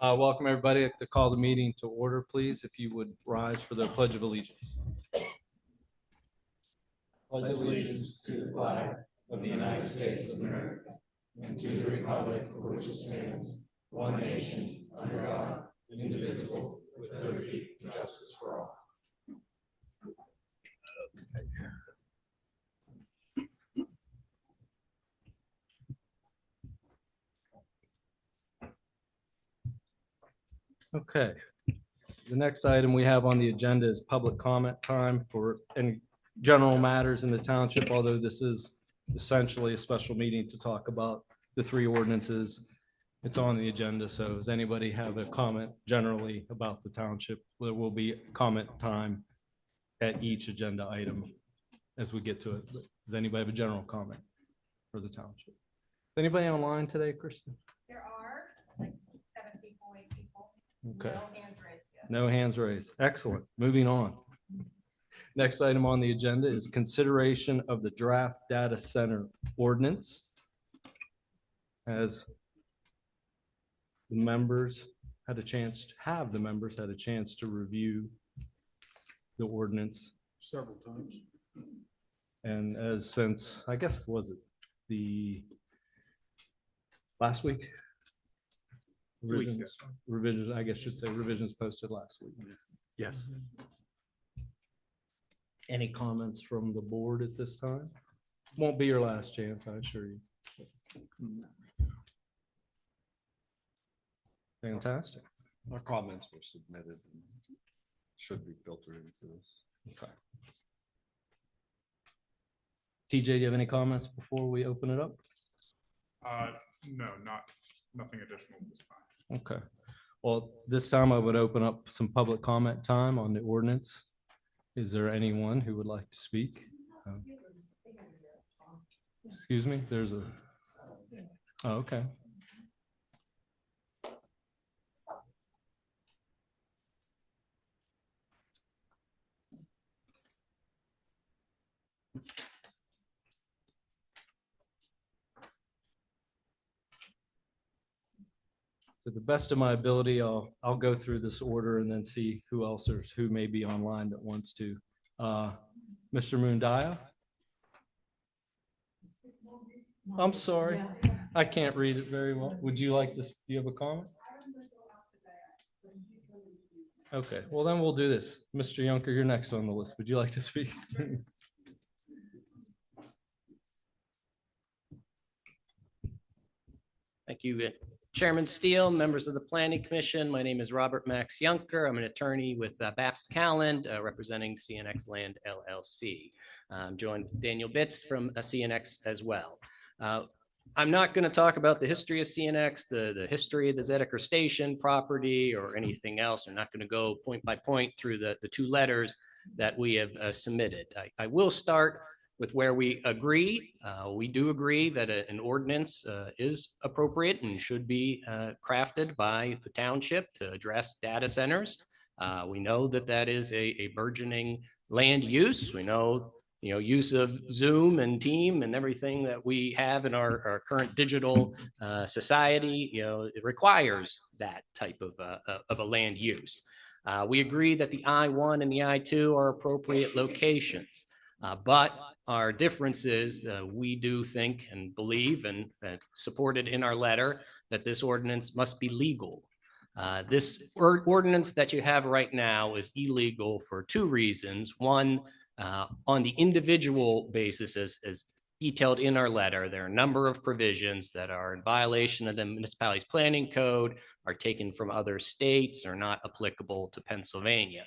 Welcome, everybody. To call the meeting to order, please, if you would rise for the Pledge of Allegiance. Pledge allegiance to the flag of the United States of America and to the republic for which it stands, one nation, under God, indivisible, with liberty and justice for all. Okay. The next item we have on the agenda is public comment time for any general matters in the township, although this is essentially a special meeting to talk about the three ordinances. It's on the agenda, so does anybody have a comment generally about the township? There will be comment time at each agenda item as we get to it. Does anybody have a general comment for the township? Is anybody online today, Kristen? There are like 7 people, 8 people. Okay. No hands raised yet. No hands raised. Excellent. Moving on. Next item on the agenda is consideration of the draft data center ordinance. As the members had a chance to review the ordinance. Several times. And as since, I guess, was it the last week? Revisions, I guess should say revisions posted last week. Yes. Any comments from the board at this time? Won't be your last chance, I assure you. Fantastic. Our comments were submitted and should be filtered into this. Okay. TJ, do you have any comments before we open it up? No, nothing additional this time. Okay. Well, this time I would open up some public comment time on the ordinance. Is there anyone who would like to speak? Excuse me, there's a, oh, okay. To the best of my ability, I'll go through this order and then see who else or who may be online that wants to. Mr. Mundia? I'm sorry, I can't read it very well. Would you like this? Do you have a comment? Okay, well then we'll do this. Mr. Yunker, you're next on the list. Would you like to speak? Thank you, Chairman Steele, members of the Planning Commission. My name is Robert Max Yunker. I'm an attorney with Babst Calland, representing CNX Land LLC. I'm joined with Daniel Bitts from CNX as well. I'm not going to talk about the history of CNX, the history of the Zediker Station property or anything else. I'm not going to go point by point through the two letters that we have submitted. I will start with where we agree. We do agree that an ordinance is appropriate and should be crafted by the township to address data centers. We know that is a burgeoning land use. We know, use of Zoom and Team and everything that we have in our current digital society, it requires that type of a land use. We agree that the I-1 and the I-2 are appropriate locations. But our difference is we do think and believe and supported in our letter that this ordinance must be legal. This ordinance that you have right now is illegal for two reasons. One, on the individual basis, as detailed in our letter, there are a number of provisions that are in violation of the municipality's planning code, are taken from other states, are not applicable to Pennsylvania.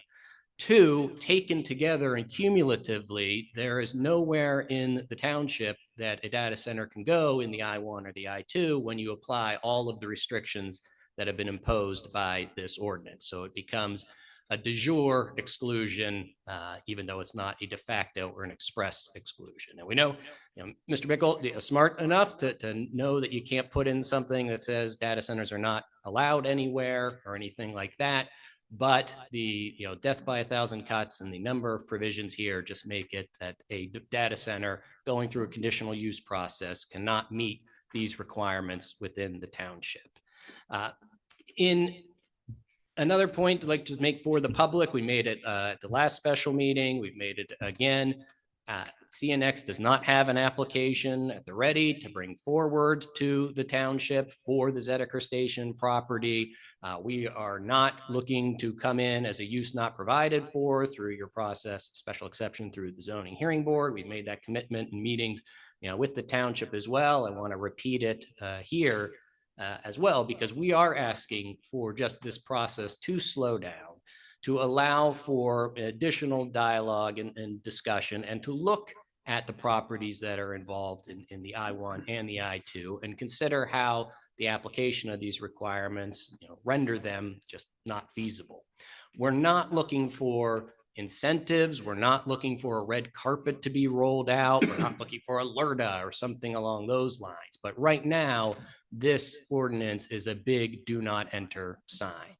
Two, taken together and cumulatively, there is nowhere in the township that a data center can go in the I-1 or the I-2 when you apply all of the restrictions that have been imposed by this ordinance. So it becomes a de jure exclusion, even though it's not a de facto or an express exclusion. And we know, Mr. Bickle is smart enough to know that you can't put in something that says data centers are not allowed anywhere or anything like that. But the death by 1,000 cuts and the number of provisions here just make it that a data center going through a conditional use process cannot meet these requirements within the township. In another point I'd like to make for the public, we made it at the last special meeting, we've made it again. CNX does not have an application at the ready to bring forward to the township for the Zediker Station property. We are not looking to come in as a use not provided for through your process, special exception through the zoning hearing board. We've made that commitment in meetings, with the township as well. I want to repeat it here as well, because we are asking for just this process to slow down, to allow for additional dialogue and discussion, and to look at the properties that are involved in the I-1 and the I-2 and consider how the application of these requirements, render them just not feasible. We're not looking for incentives. We're not looking for a red carpet to be rolled out. We're not looking for a LERTA or something along those lines. But right now, this ordinance is a big do not enter sign.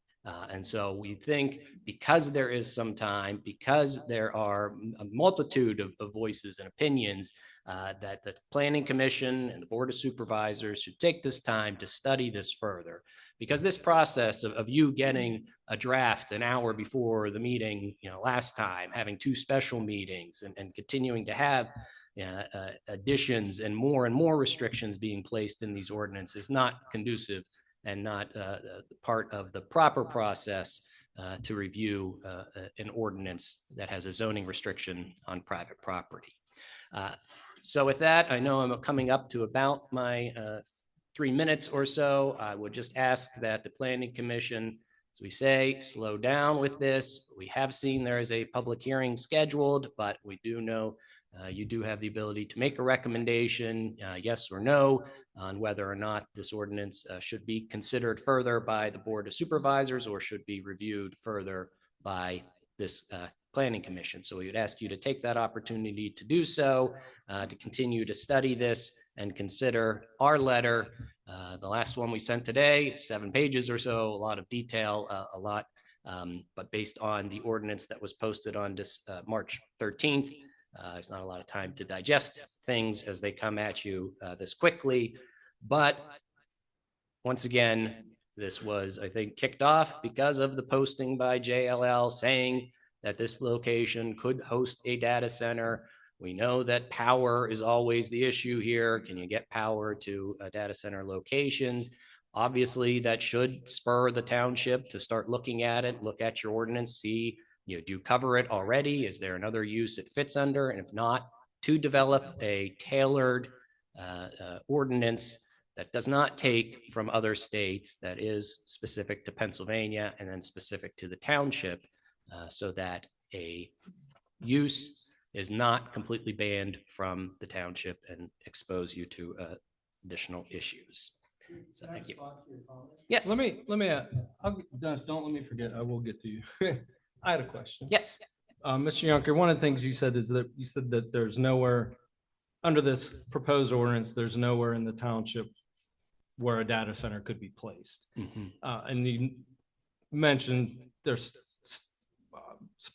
And so we think, because there is some time, because there are a multitude of voices and opinions, that the Planning Commission and the Board of Supervisors should take this time to study this further. Because this process of you getting a draft an hour before the meeting, last time, having 2 special meetings and continuing to have additions and more restrictions being placed in these ordinances is not conducive and not part of the proper process to review an ordinance that has a zoning restriction on private property. So with that, I know I'm coming up to about my 3 minutes or so. I would just ask that the Planning Commission, as we say, slow down with this. We have seen there is a public hearing scheduled, but we do know you do have the ability to make a recommendation, yes or no, on whether or not this ordinance should be considered further by the Board of Supervisors or should be reviewed further by this Planning Commission. So we would ask you to take that opportunity to do so, to continue to study this and consider our letter. The last one we sent today, 7 pages or so, a lot of detail, but based on the ordinance that was posted on this March 13th, there's not a lot of time to digest things as they come at you this quickly. But once again, this was, I think, kicked off because of the posting by JLL saying that this location could host a data center. We know that power is always the issue here. Can you get power to data center locations? Obviously, that should spur the township to start looking at it, look at your ordinance, see, do you cover it already? Is there another use it fits under? And if not, to develop a tailored ordinance that does not take from other states, that is specific to Pennsylvania and then specific to the township, so that a use is not completely banned from the township and expose you to additional issues. So thank you. Yes. Let me, Dennis, don't let me forget. I will get to you. I had a question. Yes. Mr. Yunker, one of the things you said is that you said that there's nowhere under this proposed ordinance, there's nowhere in the township where a data center could be placed. And you mentioned there's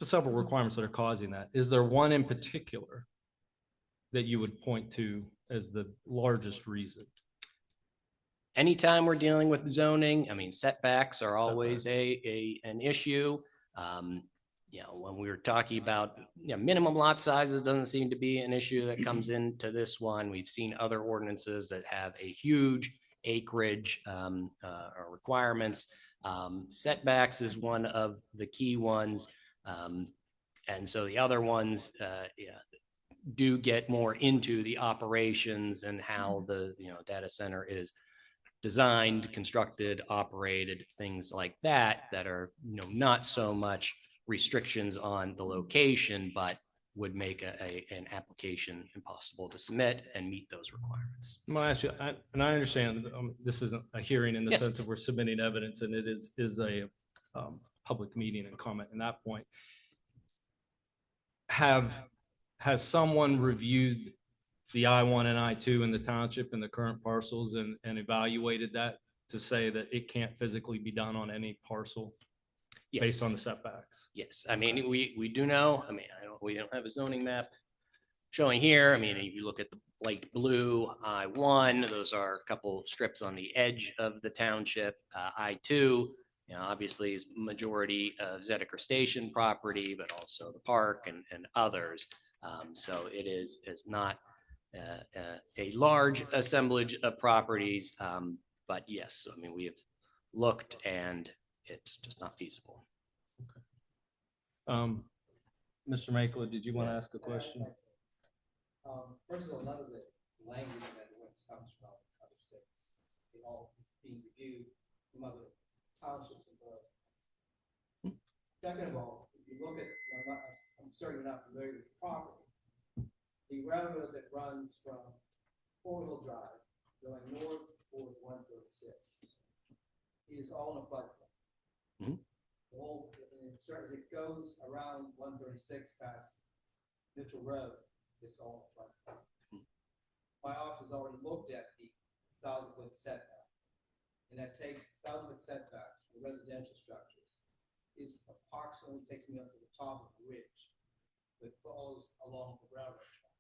several requirements that are causing that. Is there one in particular that you would point to as the largest reason? Anytime we're dealing with zoning, I mean, setbacks are always an issue. When we were talking about minimum lot sizes, doesn't seem to be an issue that comes into this one. We've seen other ordinances that have a huge acreage requirements. Setbacks is one of the key ones. And so the other ones do get more into the operations and how the data center is designed, constructed, operated, things like that, that are not so much restrictions on the location, but would make an application impossible to submit and meet those requirements. I'm gonna ask you, and I understand this isn't a hearing in the Yes. sense of we're submitting evidence, and it is a public meeting and comment in that point. Has someone reviewed the I-1 and I-2 in the township and the current parcels and evaluated that to say that it can't physically be done on any parcel Yes. based on the setbacks? Yes, I mean, we do know, I mean, we don't have a zoning map showing here, I mean, if you look at the light blue, I-1, those are a couple strips on the edge of the township. I-2, obviously is majority of Zediker Station property, but also the park and others. So it is not a large assemblage of properties, but yes, I mean, we have looked and it's just not feasible. Mr. Makela, did you want to ask a question? First of all, none of the language in that ordinance comes from other states. It all is being reviewed from other townships and boroughs. Second of all, if you look at, I'm sorry you're not familiar with the property. The railroad that runs from Four-Wheel Drive going north toward 136 is all in a floodplain. Mhm. The whole, as it goes around 136 past Mitchell Road, it's all in a floodplain. My office has already looked at the 1,000-foot setback, and that takes 1,000-foot setbacks for residential structures. It approximately takes me up to the top of the ridge that follows along the railroad track.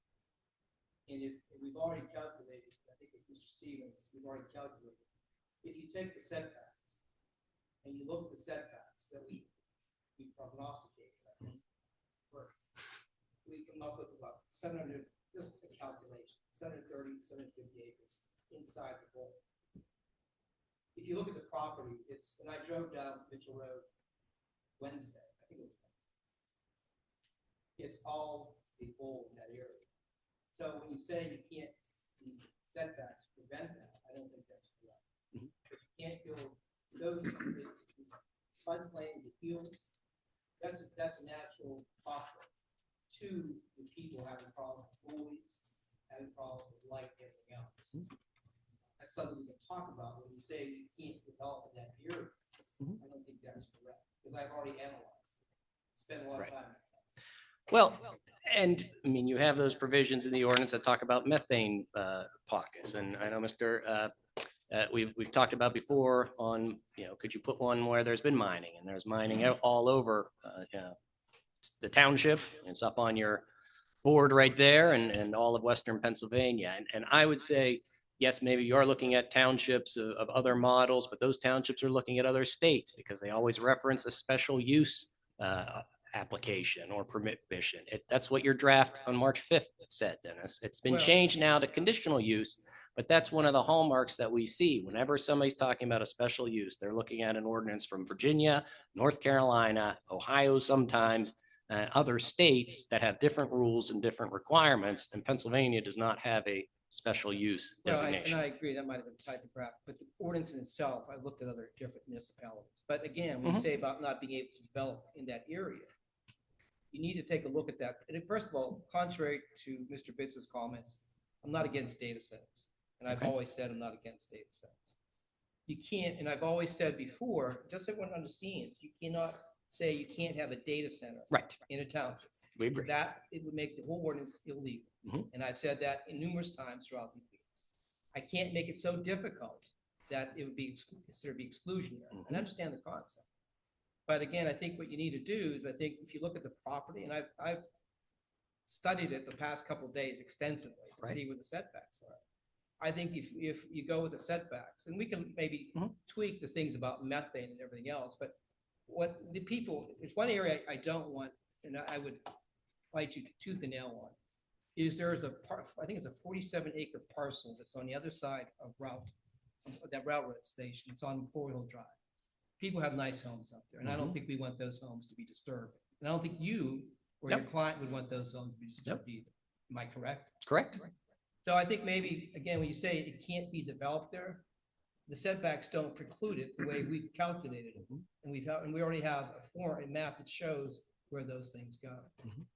And we've already calculated, I think with Mr. Stevens, we've already calculated, if you take the setbacks and you look at the setbacks that we prognosticate first, we come up with about 700, just a calculation, 730, 750 acres inside the bowl. If you look at the property, and I drove down Mitchell Road Wednesday, I think it was Wednesday. It's all a bowl in that area. So when you say you can't, the setbacks prevent that, I don't think that's correct. Mhm. Because you can't build those floodplain, the hills, that's a natural buffer to the people having problems with buoys, having problems with light and everything else. That's something we can talk about when you say you can't develop in that area. I don't think that's correct, because I've already analyzed it. Spent a lot of Right. time. Well, and I mean, you have those provisions in the ordinance that talk about methane pockets. And I know we've talked about before on, could you put one where there's been mining, and there's mining all over the township. It's up on your board right there and all of Western Pennsylvania. And I would say, yes, maybe you are looking at townships of other models, but those townships are looking at other states because they always reference a special use application or permission. That's what your draft on March 5th said, Dennis. It's been Well- changed now to conditional use, but that's one of the hallmarks that we see. Whenever somebody's talking about a special use, they're looking at an ordinance from Virginia, North Carolina, Ohio sometimes, and other states that have different rules and different requirements, and Pennsylvania does not have a special use Well, designation. and I agree, that might have been typographic, but the ordinance in itself, I looked at other different municipalities. But again, when you Mhm. say about not being able to develop in that area, you need to take a look at that. And first of all, contrary to Mr. Bitz's comments, I'm not against data centers. And I've Okay. always said I'm not against data centers. You can't, and I've always said before, just so everyone understands, you cannot say you can't have a data center Right, in a township. we agree. That, it would make the whole ordinance illegal. Mhm. And I've said that in numerous times throughout these meetings. I can't make it so difficult that it would be considered be exclusionary. And I understand the concept. But again, I think what you need to do is, I think if you look at the property, and I've studied it the past couple of days extensively to Right. see where the setbacks are. I think if you go with the setbacks, and we can maybe Mhm. tweak the things about methane and everything else, but what the people, it's one area I don't want, and I would fight you tooth and nail on, is there is I think it's a 47-acre parcel that's on the other side of that railroad station. It's on Four-Wheel Drive. People have nice homes up there, and I don't think we want those homes to be disturbed. And I don't think you or your Yep. client would want those homes to be disturbed either. Am I correct? Correct. So I think maybe, again, when you say it can't be developed there, the setbacks don't preclude it the way we've calculated it. And we already have a map that shows where those things go.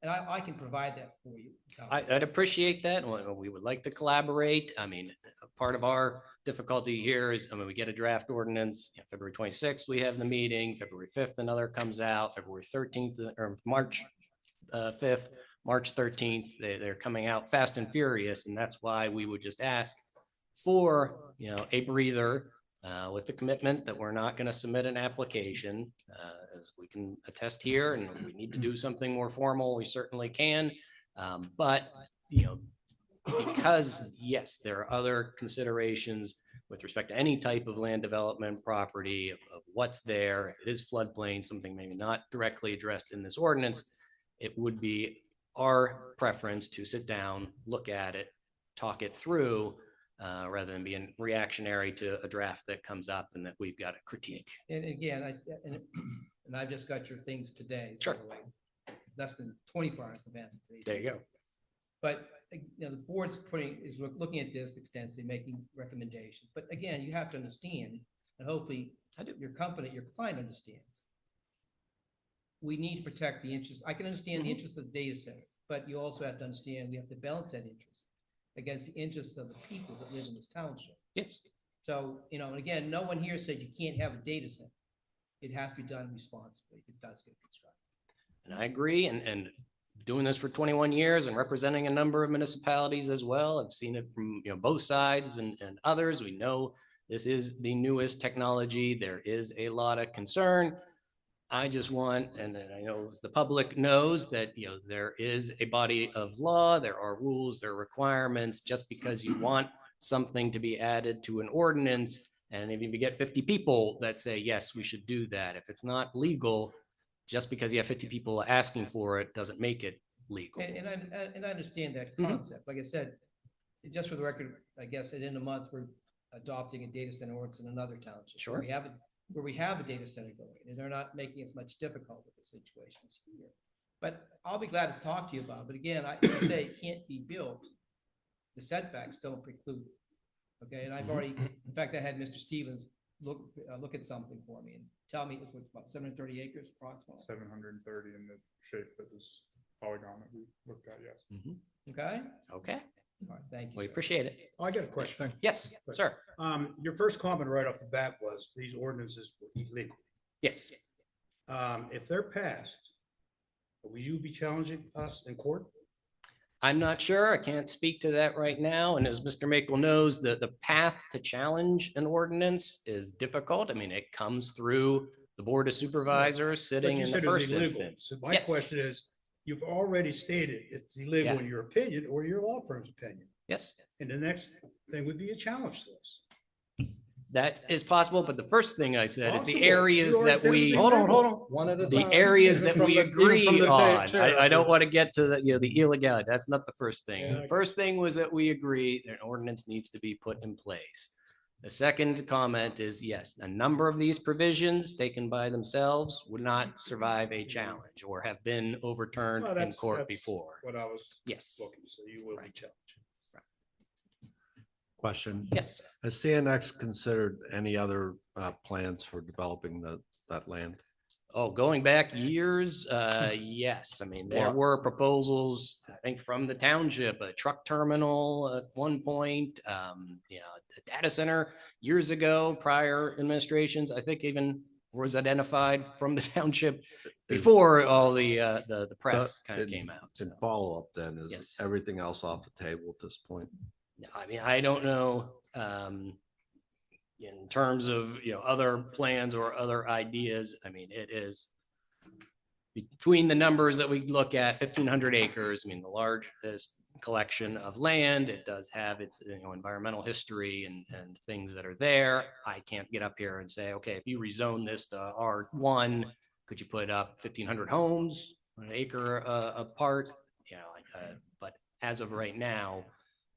And I can provide that for you. I'd appreciate that. We would like to collaborate. I mean, part of our difficulty here is, we get a draft ordinance, February 26th, we have the meeting, February 5th, another comes out, February 13th, or March 5th, March 13th, they're coming out fast and furious. And that's why we would just ask for, a breather with the commitment that we're not going to submit an application, as we can attest here, and if we need to do something more formal, we certainly can. But you know, because yes, there are other considerations with respect to any type of land development property of what's there. If it is floodplain, something maybe not directly addressed in this ordinance, it would be our preference to sit down, look at it, talk it through, rather than being reactionary to a draft that comes up and that we've got to critique. And again, and I've just got your things today. by Sure. the way. Less than 24 hours in advance of today. There you go. But, you know, the board's looking at this extensively, making recommendations. But again, you have to understand, and hopefully your company, your client understands. We need to protect the interest. I can understand the interest of the data center, but you also have to understand we have to balance that interest against the interest of the people that live in this township. Yes. So, you know, and again, no one here said you can't have a data center. It has to be done responsibly if it does get constructed. And I agree. And doing this for 21 years and representing a number of municipalities as well. I've seen it from, you know, both sides and others. We know this is the newest technology. There is a lot of concern. I just want, and I know the public knows that, you know, there is a body of law, there are rules, there are requirements. Just because you want something to be added to an ordinance, and if you get 50 people that say, yes, we should do that, if it's not legal, just because you have 50 people asking for it doesn't make it legal. And I understand that Mhm. concept. Like I said, just for the record, I guess at the end of the month, we're adopting a data center ordinance in another township. Sure. Where we have a data center going, and they're not making as much difficult with the situations here. But I'll be glad to talk to you about it. But again, I say it can't be built. The setbacks don't preclude it. Okay, and I've Mhm. already, in fact, I had Mr. Stevens look at something for me and tell me it was about 730 acres approximately. 730 in the shape that was polygon that we looked at, yes. Okay? Okay, All right, thank you. we sir. appreciate it. Oh, I got a question. Yes, sir. Your first comment right off the bat was these ordinances were illegal. Yes. If they're passed, will you be challenging us in court? I'm not sure. I can't speak to that right now. And as Mr. Makel knows, the path to challenge an ordinance is difficult. I mean, it comes through the Board of Supervisors But sitting you in the said it was first illegal. instance. So my Yes. question is, you've already stated it's illegal Yeah. in your opinion or your law firm's opinion. Yes, And the next thing would be a challenge to this. that is possible. But the first thing I said is the Possible. areas You already that said it was we, illegal. Hold on, one at a the time. areas Even that from we the- even agree from the on. chair. I don't want to get to the, you know, the illegality. That's not the first thing. Yeah, I The first thing was that we agree that an ordinance needs to be put in place. The second comment is, yes, a number of these provisions taken by themselves would not survive a challenge or have been overturned Well, in that's- court that's before. What I was Yes, looking, so you will be Right. challenged. Question. yes. Has CNX considered any other plans for developing that land? Oh, going back years, yes. I mean, there What? were proposals, I think, from the township, a truck terminal at one point, you know, a data center years ago, prior administrations, I think even was identified from the township before all the press kind of in- came out. In so. follow-up then, is Yes. everything else off the table at this point? No, I mean, I don't know, in terms of, you know, other plans or other ideas, I mean, it is between the numbers that we look at, 1,500 acres, I mean, the largest collection of land, it does have its, you know, environmental history and things that are there. I can't get up here and say, okay, if you rezone this to R1, could you put up 1,500 homes, an acre apart? You know, but as of right now,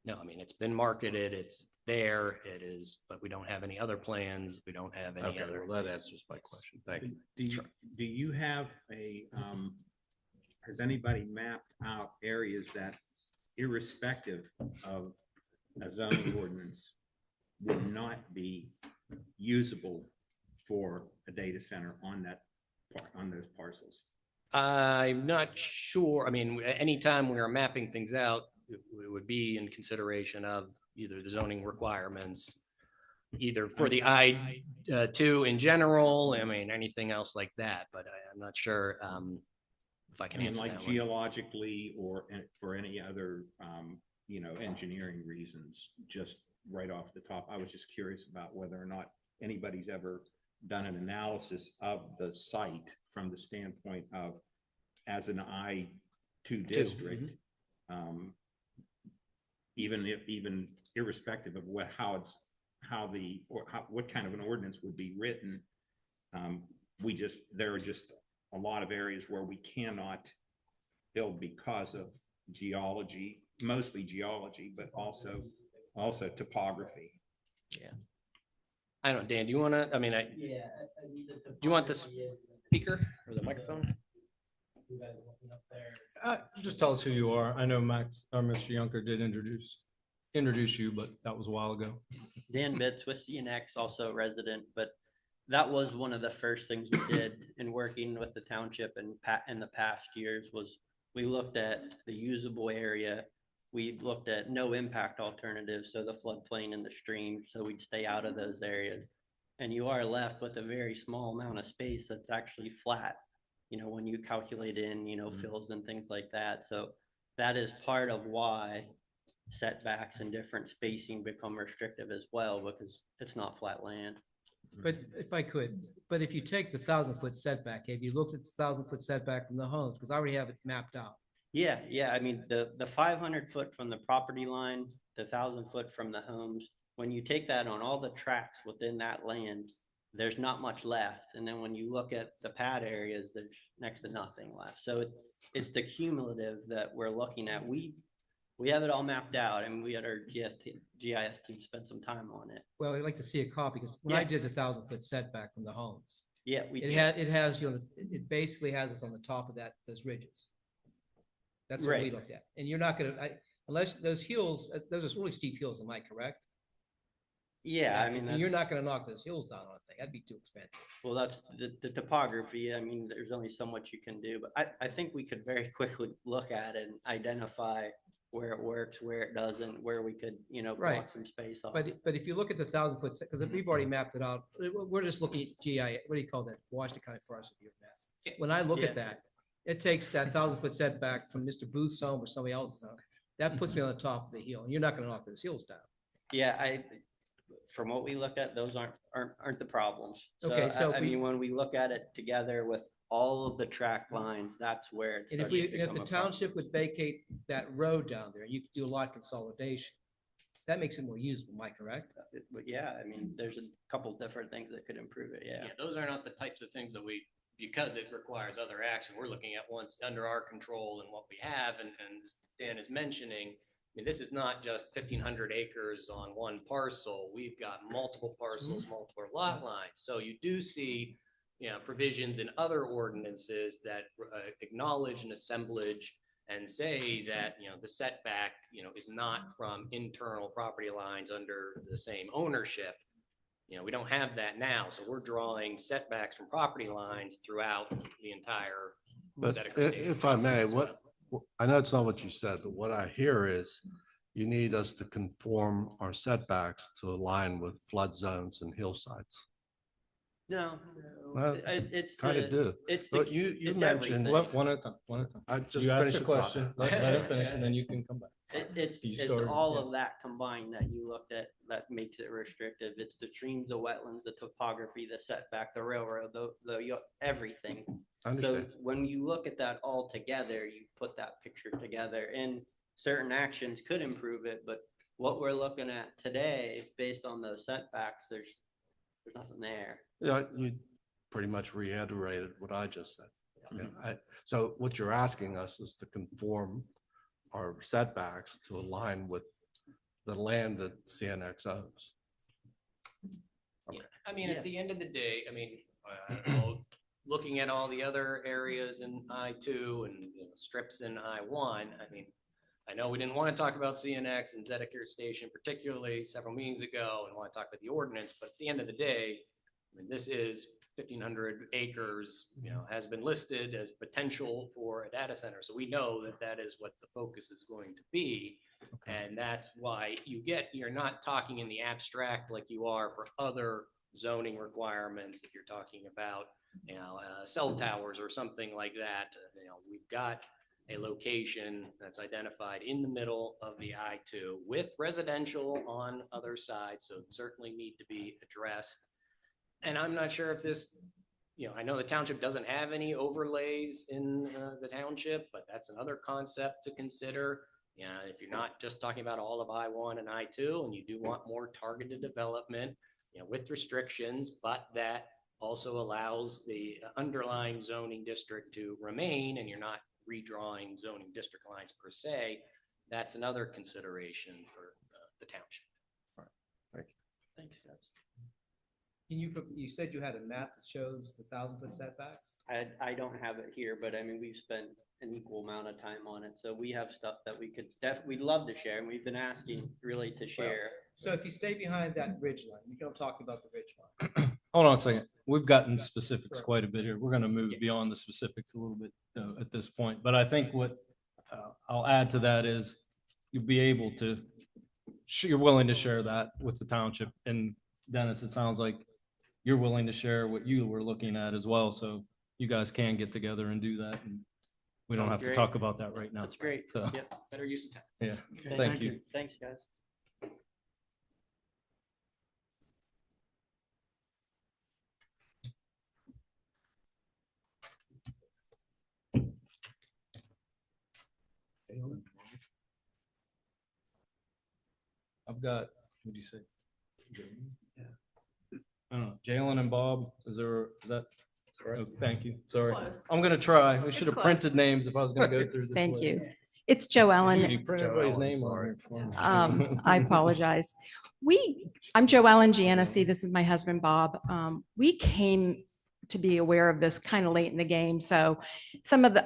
no, I mean, it's been marketed, it's there, it is, but we don't have any other plans. We don't have any Okay, other. well, that answers my question. Thank you. Do you have has anybody mapped out areas that irrespective of a zoning ordinance would not be usable for a data center on on those parcels? I'm not sure. I mean, anytime we are mapping things out, it would be in consideration of either the zoning requirements, either for the I-2 in general, I mean, anything else like that, but I'm not sure if I I can mean, answer like that one. geologically or for any other, you know, engineering reasons, just right off the top. I was just curious about whether or not anybody's ever done an analysis of the site from the standpoint of, as an I-2 district, even irrespective of what kind of an ordinance would be written, there are just a lot of areas where we cannot build because of geology, mostly geology, but also topography. I don't know, Dan, do you want to, I mean, Yeah. do you want the speaker or the microphone? Just tell us who you are. I know Max, or Mr. Yunker did introduce you, but that was a while ago. Dan Bitts with CNX, also a resident, but that was one of the first things we did in working with the township and in the past years was we looked at the usable area. We looked at no impact alternatives, so the floodplain and the stream, so we'd stay out of those areas. And you are left with a very small amount of space that's actually flat, when you calculate in, fills and things like that. So that is part of why setbacks and different spacing become restrictive as well, because it's not flat land. But if I could, but if you take the 1,000-foot setback, have you looked at the 1,000-foot setback from the homes? Because I already have it mapped out. Yeah. I mean, the 500 foot from the property line, the 1,000 foot from the homes, when you take that on all the tracks within that land, there's not much left. And then when you look at the pad areas, there's next to nothing left. So it's the cumulative that we're looking at. We have it all mapped out, and we had our GIS team spend some time on it. Well, I'd like to see a copy because when I Yeah. did the 1,000-foot setback from the homes, Yeah, it has, it basically has us on the top of those ridges. That's what we Right. looked at. And you're not gonna, unless those hills, those are really steep hills, am I correct? Yeah, I mean, And you're that's- not gonna knock those hills down on a thing. That'd be too expensive. Well, that's the topography. I mean, there's only so much you can do, but I think we could very quickly look at it and identify where it works, where it doesn't, where we could, block Right. some space off. But if you look at the 1,000-foot, because we've already mapped it out, we're just looking at GI, what do you call that? Washington County Forest Review map. When I look Yeah. at that, it takes that 1,000-foot setback from Mr. Booth's home or somebody else's home. That puts me on the top of the hill, and you're not gonna knock those hills down. Yeah, from what we looked at, those aren't the problems. Okay, so I if we- mean, when we look at it together with all of the track lines, that's where it's. And if the township would vacate that road down there, you could do a lot consolidation. That makes it more usable, am I correct? But yeah, I mean, there's a couple different things that could improve it, yeah. Yeah, those are not the types of things that because it requires other action, we're looking at once under our control and what we have, and as Dan is mentioning, I mean, this is not just 1,500 acres on one parcel. We've got multiple parcels, multiple lot lines. So you do see, provisions in other ordinances that acknowledge an assemblage and say that, the setback, is not from internal property lines under the same ownership. We don't have that now, so we're drawing setbacks from property lines throughout the entire. But Zedekar Station. if I may, I know it's not what you said, but what I hear is you need us to conform our setbacks to align with flood zones and hillsides. No, Well, it's Kind of do. It's But you it's mentioned, everything. One at a time, one at a time. I just You asked finished a the question, thought. let it finish, and then you can come back. It's You started, all yeah. of that combined that you looked at that makes it restrictive. It's the streams, the wetlands, the topography, the setback, the railroad, everything. I understand. So when you look at that all together, you put that picture together, and certain actions could improve it, but what we're looking at today, based on those setbacks, there's nothing there. Yeah, you pretty much reiterated what I just said. So what you're asking us is to conform our setbacks to align with the land that CNX owns. Yeah, I mean, at the end of the day, I mean, looking at all the other areas in I-2 and strips in I-1, I mean, I know we didn't want to talk about CNX and Zedekar Station particularly several meetings ago and want to talk about the ordinance, but at the end of the day, I mean, this is 1,500 acres, has been listed as potential for a data center. So we know that that is what the focus is going to be. And that's why you're not talking in the abstract like you are for other zoning requirements. If you're talking about, cell towers or something like that, we've got a location that's identified in the middle of the I-2 with residential on other sides. So certainly need to be addressed. And I'm not sure if this, I know the township doesn't have any overlays in the township, but that's another concept to consider. Yeah, if you're not just talking about all of I-1 and I-2, and you do want more targeted development, with restrictions, but that also allows the underlying zoning district to remain, and you're not redrawing zoning district lines per se, that's another consideration for the township. Thank you. Thanks, guys. Can you said you had a map that shows the 1,000-foot setbacks? I don't have it here, but I mean, we've spent an equal amount of time on it. So we have stuff that we'd love to share, and we've been asking really to share. So if you stay behind that ridge line, you don't talk about the ridge line. Hold on a second. We've gotten specifics quite a bit here. We're going to move beyond the specifics a little bit at this point. But I think what I'll add to that is you'll be able to, you're willing to share that with the township. And Dennis, it sounds like you're willing to share what you were looking at as well. So you guys can get together and do that. And we don't Sounds have to great. talk about that right now. That's great. So, Yep. Better use of time. yeah, thank you. Thanks, guys. I've got, what'd you say? I don't know, Jalen and Bob, is that? Oh, thank you, sorry. close. I'm gonna try. We should have close. printed names if I was gonna go through this. Thank list. you. It's Joe Judy, Ellen. print everybody's name on here for me. I apologize. I'm Joe Ellen, GNSC. This is my husband, Bob. We came to be aware of this kind of late in the game. So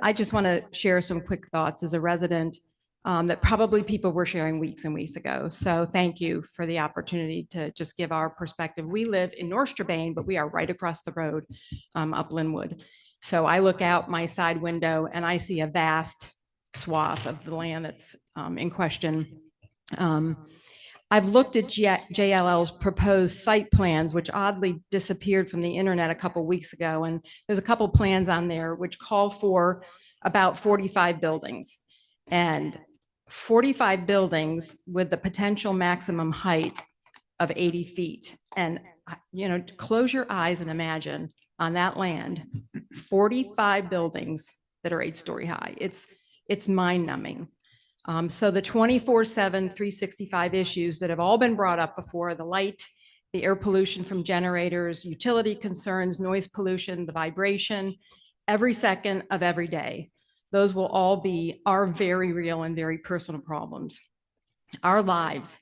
I just want to share some quick thoughts as a resident that probably people were sharing weeks and weeks ago. So thank you for the opportunity to just give our perspective. We live in North Strabane, but we are right across the road up Linwood. So I look out my side window and I see a vast swath of the land that's in question. I've looked at JLL's proposed site plans, which oddly disappeared from the internet a couple weeks ago. And there's a couple plans on there which call for about 45 buildings. And 45 buildings with the potential maximum height of 80 feet. And, close your eyes and imagine on that land, 45 buildings that are 8-story high. It's mind numbing. So the 24/7, 365 issues that have all been brought up before, the light, the air pollution from generators, utility concerns, noise pollution, the vibration, every second of every day. Those will all be our very real and very personal problems. Our lives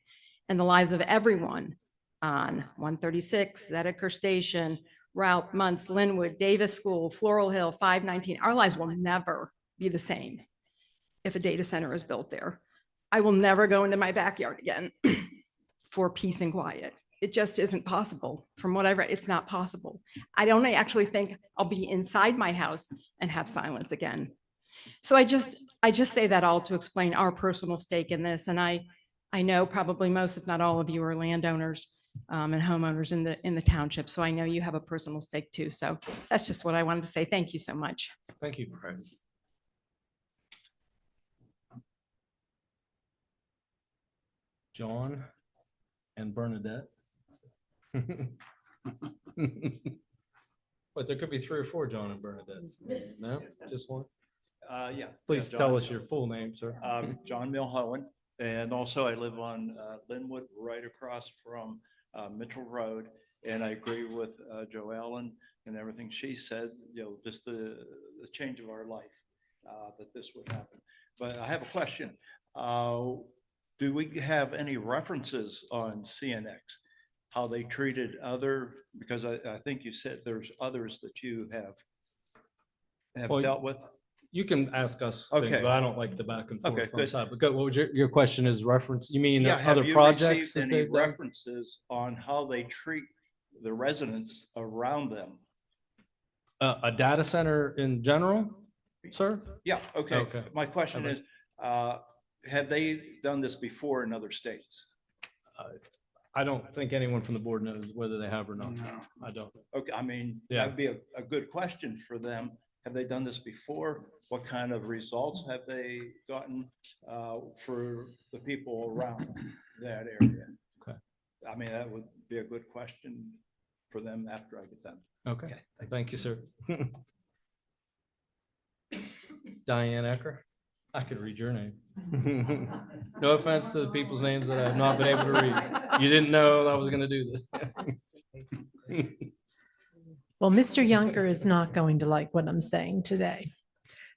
and the lives of everyone on 136, Zediker Station, Route, Muntz, Linwood, Davis School, Floral Hill, 519, our lives will never be the same if a data center is built there. I will never go into my backyard again for peace and quiet. It just isn't possible. From what I've read, it's not possible. I don't actually think I'll be inside my house and have silence again. So I just say that all to explain our personal stake in this. And I know probably most, if not all of you, are landowners and homeowners in the township. So I know you have a personal stake too. So that's just what I wanted to say. Thank you so much. Thank you. John and Bernadette. But there could be 3 or 4 John and Bernadettes. No, just one? Yeah. Please Yeah, tell John. us your full name, sir. John Milhoen, and also I live on Linwood, right across from Mitchell Road. And I agree with Joe Allen and everything she said, just the change of our life, that this would happen. But I have a question. Do we have any references on CNX? How they treated because I think you said there's others that you have Well, dealt with? You can ask us things, Okay. but I don't like the back and Okay, forth on the good. side. But what was your question is reference, you mean Yeah, have other you projects? received that any they've done? references on how they treat the residents around them? A data center in general, sir? Yeah, okay. Okay. My question Okay. is, have they done this before in other states? I don't think anyone from the board knows whether they have or not. I don't. Okay, I mean, Yeah. that'd be a good question for them. Have they done this before? What kind of results have they gotten for the people around that area? Okay. I mean, that would be a good question for them after I get done. Okay, thank you, sir. Diane Ecker. I could read your name. No offense to the people's names that I have not been able to read. You didn't know I was going to do this. Well, Mr. Yunker is not going to like what I'm saying today.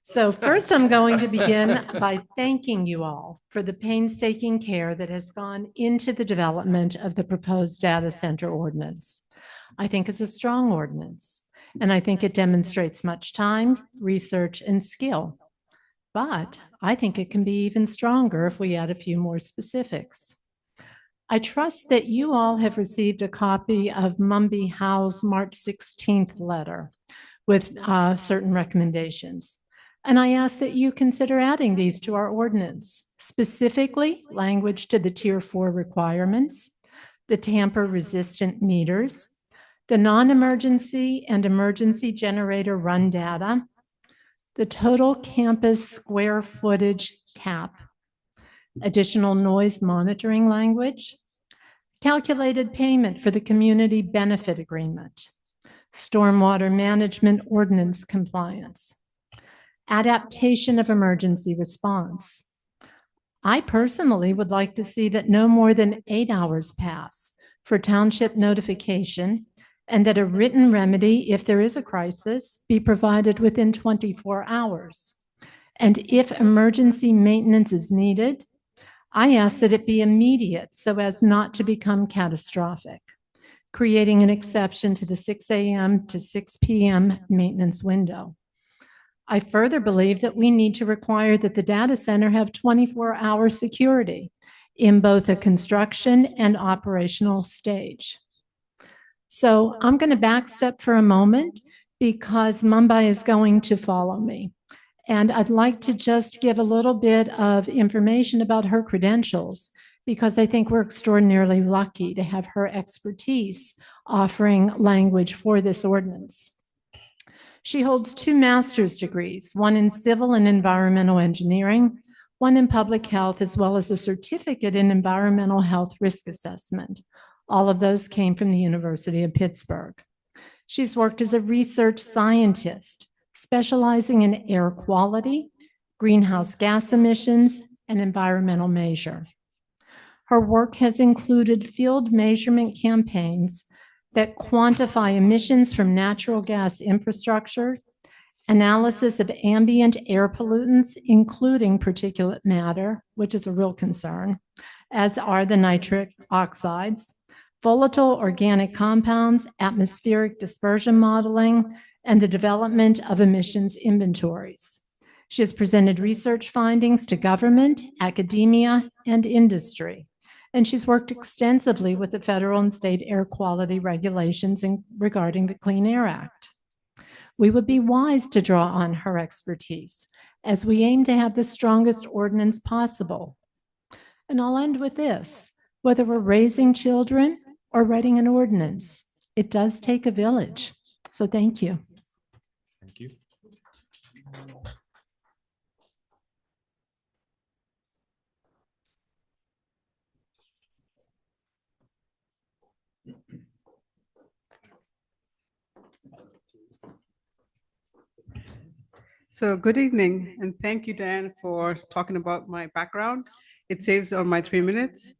So first, I'm going to begin by thanking you all for the painstaking care that has gone into the development of the proposed data center ordinance. I think it's a strong ordinance, and I think it demonstrates much time, research, and skill. But I think it can be even stronger if we add a few more specifics. I trust that you all have received a copy of Mumby Howe's March 16th letter with certain recommendations. And I ask that you consider adding these to our ordinance, specifically language to the Tier 4 requirements, the tamper-resistant meters, the non-emergency and emergency generator run data, the total campus square footage cap, additional noise monitoring language, calculated payment for the community benefit agreement, stormwater management ordinance compliance, adaptation of emergency response. I personally would like to see that no more than 8 hours pass for township notification and that a written remedy, if there is a crisis, be provided within 24 hours. And if emergency maintenance is needed, I ask that it be immediate so as not to become catastrophic, creating an exception to the 6 a.m. to 6 p.m. maintenance window. I further believe that we need to require that the data center have 24-hour security in both a construction and operational stage. So I'm going to backstep for a moment because Mumbai is going to follow me. And I'd like to just give a little bit of information about her credentials because I think we're extraordinarily lucky to have her expertise offering language for this ordinance. She holds 2 master's degrees, one in civil and environmental engineering, one in public health, as well as a certificate in environmental health risk assessment. All of those came from the University of Pittsburgh. She's worked as a research scientist, specializing in air quality, greenhouse gas emissions, and environmental measure. Her work has included field measurement campaigns that quantify emissions from natural gas infrastructure, analysis of ambient air pollutants, including particulate matter, which is a real concern, as are the nitric oxides, volatile organic compounds, atmospheric dispersion modeling, and the development of emissions inventories. She has presented research findings to government, academia, and industry. And she's worked extensively with the federal and state air quality regulations regarding the Clean Air Act. We would be wise to draw on her expertise as we aim to have the strongest ordinance possible. And I'll end with this. Whether we're raising children or writing an ordinance, it does take a village. So thank you. Thank you. So good evening, and thank you, Dan, for talking about my background. It saves on my 3 minutes.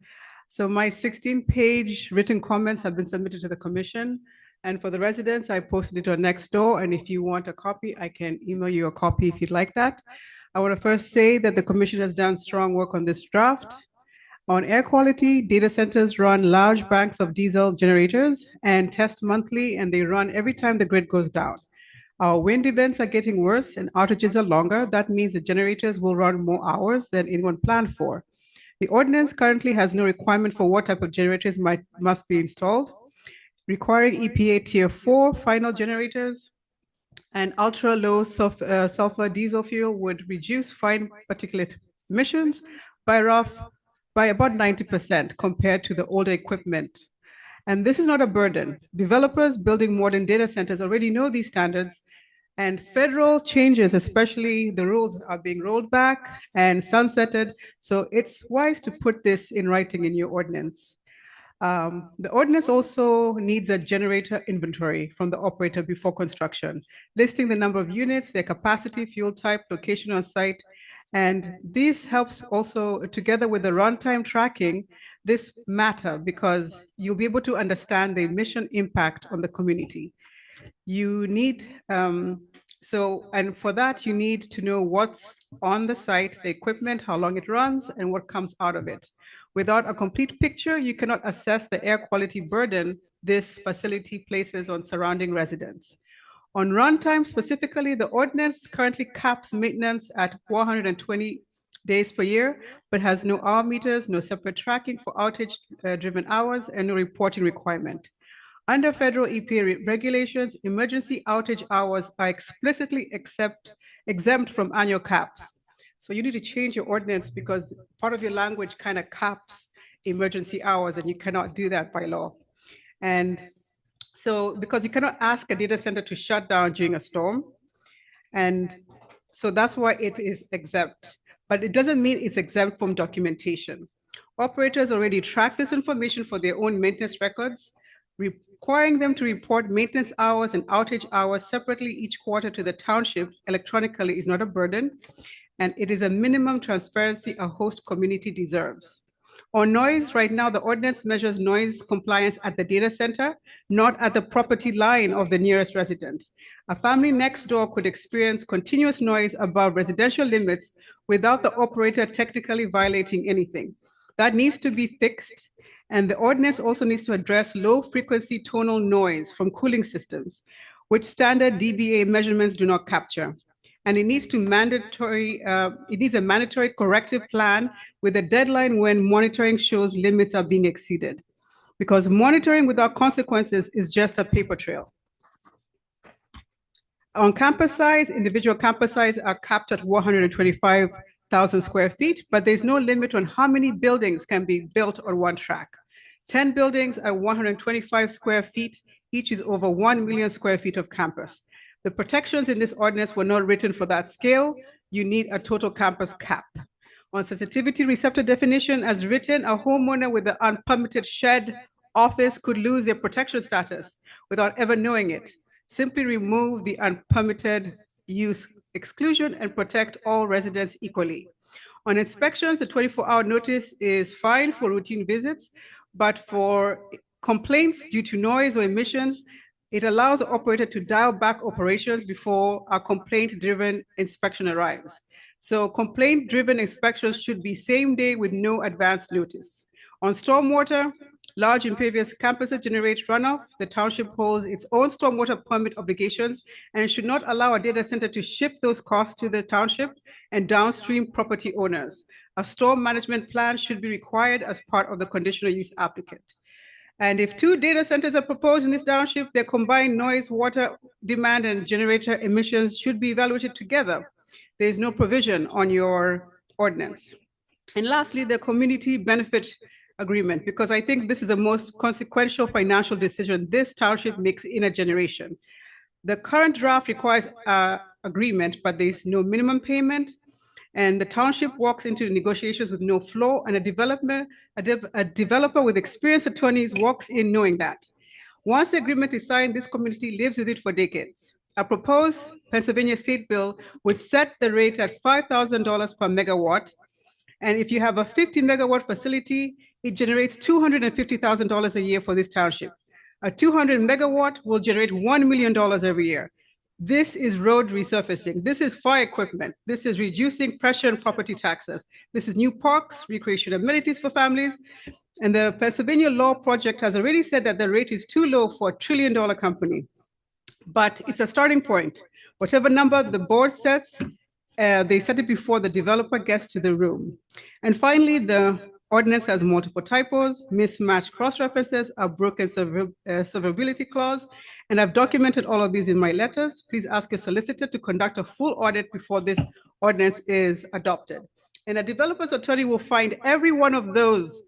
So my 16-page written comments have been submitted to the commission. And for the residents, I posted it on Nextdoor. And if you want a copy, I can email you a copy if you'd like that. I want to first say that the commission has done strong work on this draft. On air quality, data centers run large banks of diesel generators and test monthly, and they run every time the grid goes down. Our wind events are getting worse and outages are longer. That means the generators will run more hours than anyone planned for. The ordinance currently has no requirement for what type of generators must be installed, requiring EPA Tier 4 final generators and ultra-low sulfur diesel fuel would reduce fine particulate emissions by about 90% compared to the older equipment. And this is not a burden. Developers building modern data centers already know these standards, and federal changes, especially the rules, are being rolled back and sunsetted. So it's wise to put this in writing in your ordinance. The ordinance also needs a generator inventory from the operator before construction, listing the number of units, their capacity, fuel type, location on site, And this helps also, together with the runtime tracking, this matter because you'll be able to understand the emission impact on the community. You need, and for that, you need to know what's on the site, the equipment, how long it runs, and what comes out of it. Without a complete picture, you cannot assess the air quality burden this facility places on surrounding residents. On runtime specifically, the ordinance currently caps maintenance at 120 days per year, but has no hour meters, no separate tracking for outage driven hours, and no reporting requirement. Under federal EPA regulations, emergency outage hours are explicitly exempt from annual caps. So you need to change your ordinance because part of your language kind of caps emergency hours, and you cannot do that by law. And so because you cannot ask a data center to shut down during a storm. And so that's why it is exempt, but it doesn't mean it's exempt from documentation. Operators already track this information for their own maintenance records. Requiring them to report maintenance hours and outage hours separately each quarter to the township electronically is not a burden, and it is a minimum transparency a host community deserves. On noise, right now, the ordinance measures noise compliance at the data center, not at the property line of the nearest resident. A family next door could experience continuous noise above residential limits without the operator technically violating anything. That needs to be fixed. And the ordinance also needs to address low frequency tonal noise from cooling systems, which standard DBA measurements do not capture. And it needs a mandatory corrective plan with a deadline when monitoring shows limits are being exceeded. Because monitoring without consequences is just a paper trail. On campus size, individual campus size are capped at 125,000 square feet, but there's no limit on how many buildings can be built on one track. 10 buildings at 125 square feet, each is over 1 million square feet of campus. The protections in this ordinance were not written for that scale. You need a total campus cap. On sensitivity receptor definition, as written, a homeowner with an unpermitted shed office could lose their protection status without ever knowing it. Simply remove the unpermitted use exclusion and protect all residents equally. On inspections, the 24-hour notice is fine for routine visits, but for complaints due to noise or emissions, it allows the operator to dial back operations before a complaint-driven inspection arrives. So complaint-driven inspections should be same day with no advance notice. On stormwater, large impervious campuses generate runoff. The township holds its own stormwater permit obligations and should not allow a data center to shift those costs to the township and downstream property owners. A storm management plan should be required as part of the conditional use applicant. And if two data centers are proposed in this township, their combined noise, water demand, and generator emissions should be evaluated together. There is no provision on your ordinance. And lastly, the community benefit agreement, because I think this is the most consequential financial decision this township makes in a generation. The current draft requires agreement, but there's no minimum payment. And the township walks into negotiations with no floor, and a developer with experienced attorneys walks in knowing that. Once the agreement is signed, this community lives with it for decades. A proposed Pennsylvania state bill would set the rate at $5,000 per megawatt. And if you have a 50 megawatt facility, it generates $250,000 a year for this township. A 200 megawatt will generate $1 million every year. This is road resurfacing. This is fire equipment. This is reducing pressure on property taxes. This is new parks, recreation amenities for families. And the Pennsylvania Law Project has already said that the rate is too low for $1 trillion company. But it's a starting point. Whatever number the board sets, they set it before the developer gets to the room. And finally, the ordinance has multiple typos, mismatched cross-references, a broken severability clause, and I've documented all of these in my letters. Please ask your solicitor to conduct a full audit before this ordinance is adopted. And a developer's attorney will find every one of those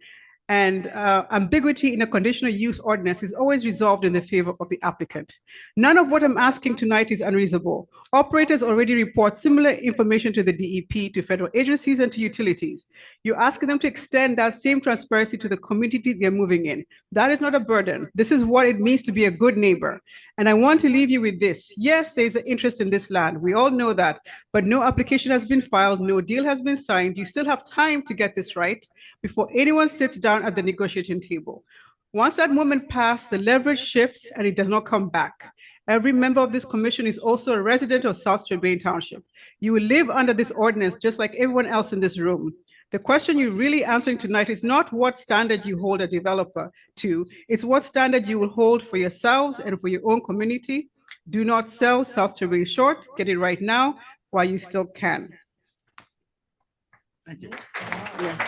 And ambiguity in a conditional use ordinance is always resolved in the favor of the applicant. None of what I'm asking tonight is unreasonable. Operators already report similar information to the DEP, to federal agencies, and to utilities. You're asking them to extend that same transparency to the community they're moving in. That is not a burden. This is what it means to be a good neighbor. And I want to leave you with this. Yes, there's an interest in this land. We all know that, but no application has been filed, no deal has been signed. You still have time to get this right before anyone sits down at the negotiating table. Once that moment passes, the leverage shifts and it does not come back. Every member of this commission is also a resident of South Strabane Township. You will live under this ordinance just like everyone else in this room. The question you're really answering tonight is not what standard you hold a developer to, it's what standard you will hold for yourselves and for your own community. Do not sell South Strabane short. Get it right now while you still can. Thank you. Yeah.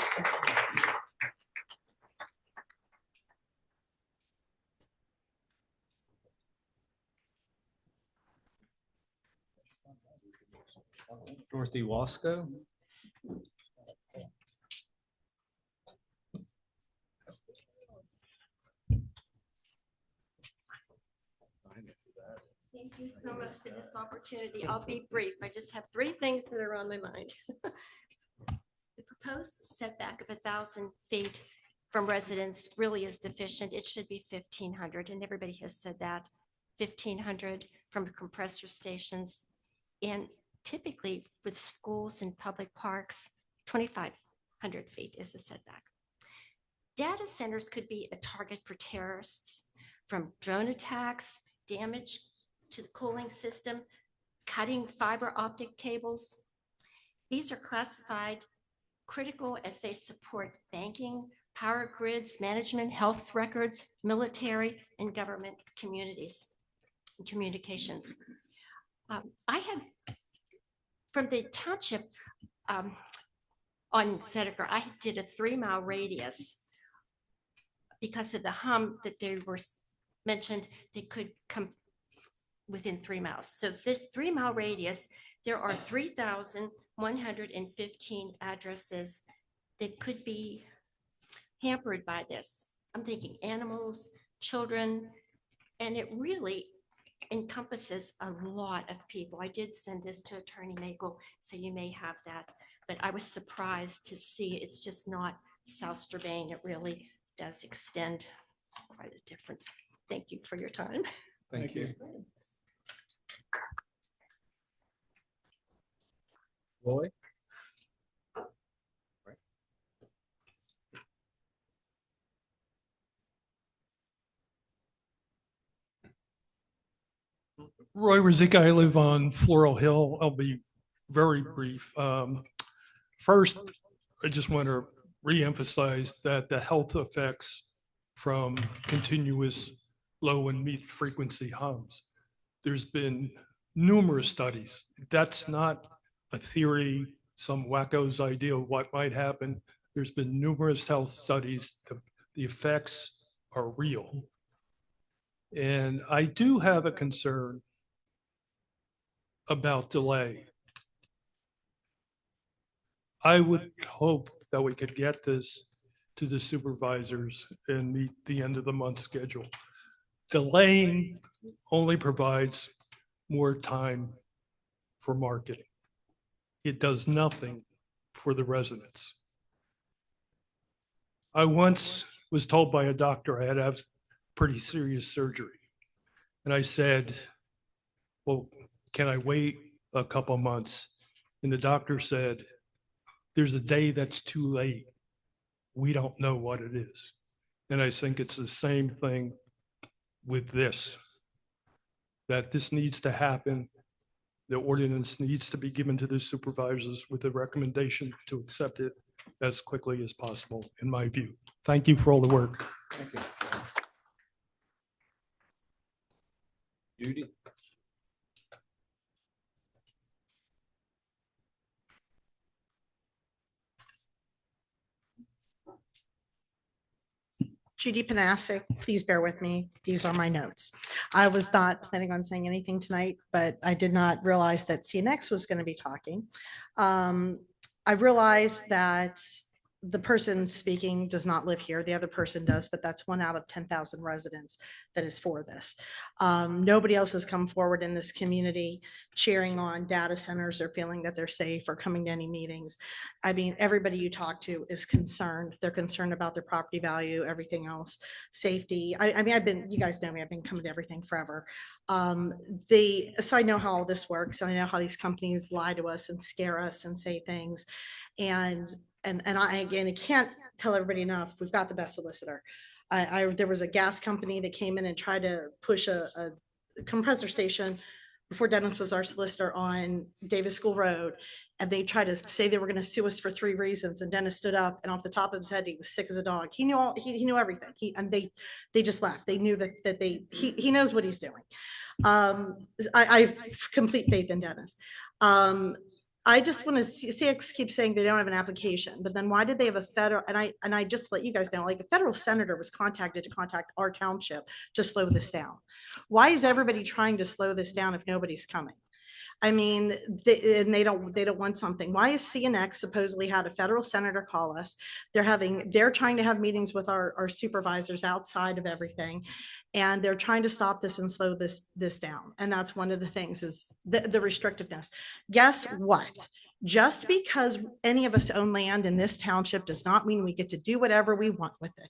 Dorothy Wasco. Thank you so much for this opportunity. I'll be brief. I just have three things that are on my mind. The proposed setback of 1,000 feet from residents really is deficient. It should be 1,500, and everybody has said that. 1,500 from compressor stations. And typically with schools and public parks, 2,500 feet is the setback. Data centers could be a target for terrorists, from drone attacks, damage to the cooling system, cutting fiber optic cables. These are classified critical as they support banking, power grids, management, health records, military, and government communities and communications. I have, from the township on Seneca, I did a 3-mile radius because of the hum that they were mentioned, they could come within 3 miles. So this 3-mile radius, there are 3,115 addresses that could be hampered by this. I'm thinking animals, children, and it really encompasses a lot of people. I did send this to Attorney Nagel, so you may have that, but I was surprised to see it's just not South Strabane. It really does extend quite a difference. Thank you for your time. Thank you. Roy? Roy Rizika, I live on Floral Hill. I'll be very brief. First, I just want to reemphasize that the health effects from continuous low and mid frequency hums, there's been numerous studies. That's not a theory, some wacko's idea of what might happen. There's been numerous health studies. The effects are real. And I do have a concern about delay. I would hope that we could get this to the supervisors and meet the end of the month schedule. Delaying only provides more time for marketing. It does nothing for the residents. I once was told by a doctor I had to have pretty serious surgery. And I said, well, can I wait a couple months? And the doctor said, there's a day that's too late. We don't know what it is. And I think it's the same thing with this, that this needs to happen. The ordinance needs to be given to the supervisors with a recommendation to accept it as quickly as possible, in my view. Thank you for all the work. Thank you. Judy? Judy Panasic, please bear with me. These are my notes. I was not planning on saying anything tonight, but I did not realize that CNX was going to be talking. I realized that the person speaking does not live here. The other person does, but that's 1 out of 10,000 residents that is for this. Nobody else has come forward in this community cheering on data centers or feeling that they're safe or coming to any meetings. I mean, everybody you talk to is concerned. They're concerned about their property value, everything else, safety. I mean, you guys know me, I've been coming to everything forever. So I know how all this works. And I know how these companies lie to us and scare us and say things. And I can't tell everybody enough, we've got the best solicitor. There was a gas company that came in and tried to push a compressor station before Dennis was our solicitor on Davis School Road. And they tried to say they were going to sue us for 3 reasons. And Dennis stood up, and off the top of his head, he was sick as a dog. He knew he knew everything. They just left. They knew that he knows what he's doing. I've complete faith in Dennis. I just want to see, CX keeps saying they don't have an application, but then why did they have a federal, and I just let you guys know, like a federal senator was contacted to contact our township to slow this down. Why is everybody trying to slow this down if nobody's coming? I mean, they don't want something. Why is CNX supposedly had a federal senator call us? They're trying to have meetings with our supervisors outside of everything. And they're trying to stop this and slow this down. And that's one of the things is the restrictiveness. Guess what? Just because any of us own land in this township does not mean we get to do whatever we want with it.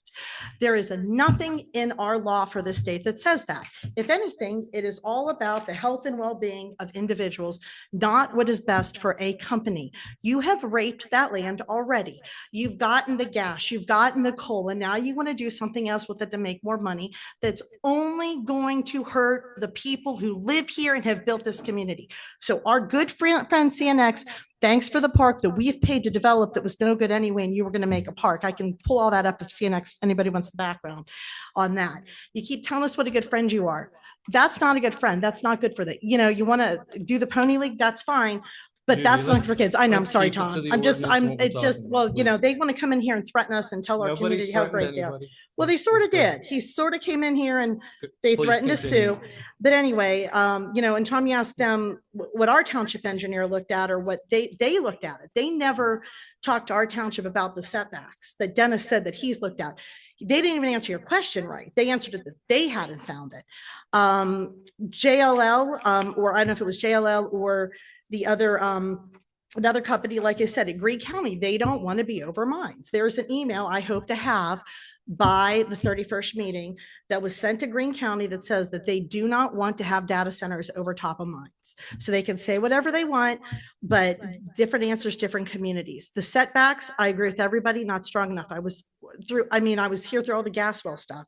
There is nothing in our law for this state that says that. If anything, it is all about the health and well-being of individuals, not what is best for a company. You have raped that land already. You've gotten the gas, you've gotten the coal, and now you want to do something else with it to make more money that's only going to hurt the people who live here and have built this community. So our good friend CNX, thanks for the park that we've paid to develop that was no good anyway, and you were going to make a park. I can pull all that up if CNX, anybody wants the background on that. You keep telling us what a good friend you are. That's not a good friend. That's not good for the, you want to do the Pony League, that's fine. But Judy, that's not let's- for kids. I know, I'm let's sorry, keep it to Tom. the It's ordinance and just, what we're talking about, they want to come in here and threaten us and tell our Nobody's community how threatened great they are. anybody. Well, they sort of Let's go. did. He sort of came in here and they Please threatened to continue. sue. But anyway, and Tom, you asked them what our township engineer looked at or what they looked at it. They never talked to our township about the setbacks that Dennis said that he's looked at. They didn't even answer your question right. They answered it that they hadn't found it. JLL, or I don't know if it was JLL or the other, another company, like I said, in Greene County, they don't want to be over mines. There's an email I hope to have by the 31st meeting that was sent to Greene County that says that they do not want to have data centers over top of mines. So they can say whatever they want, but different answers, different communities. The setbacks, I agree with everybody, not strong enough. I was here through all the gas well stuff.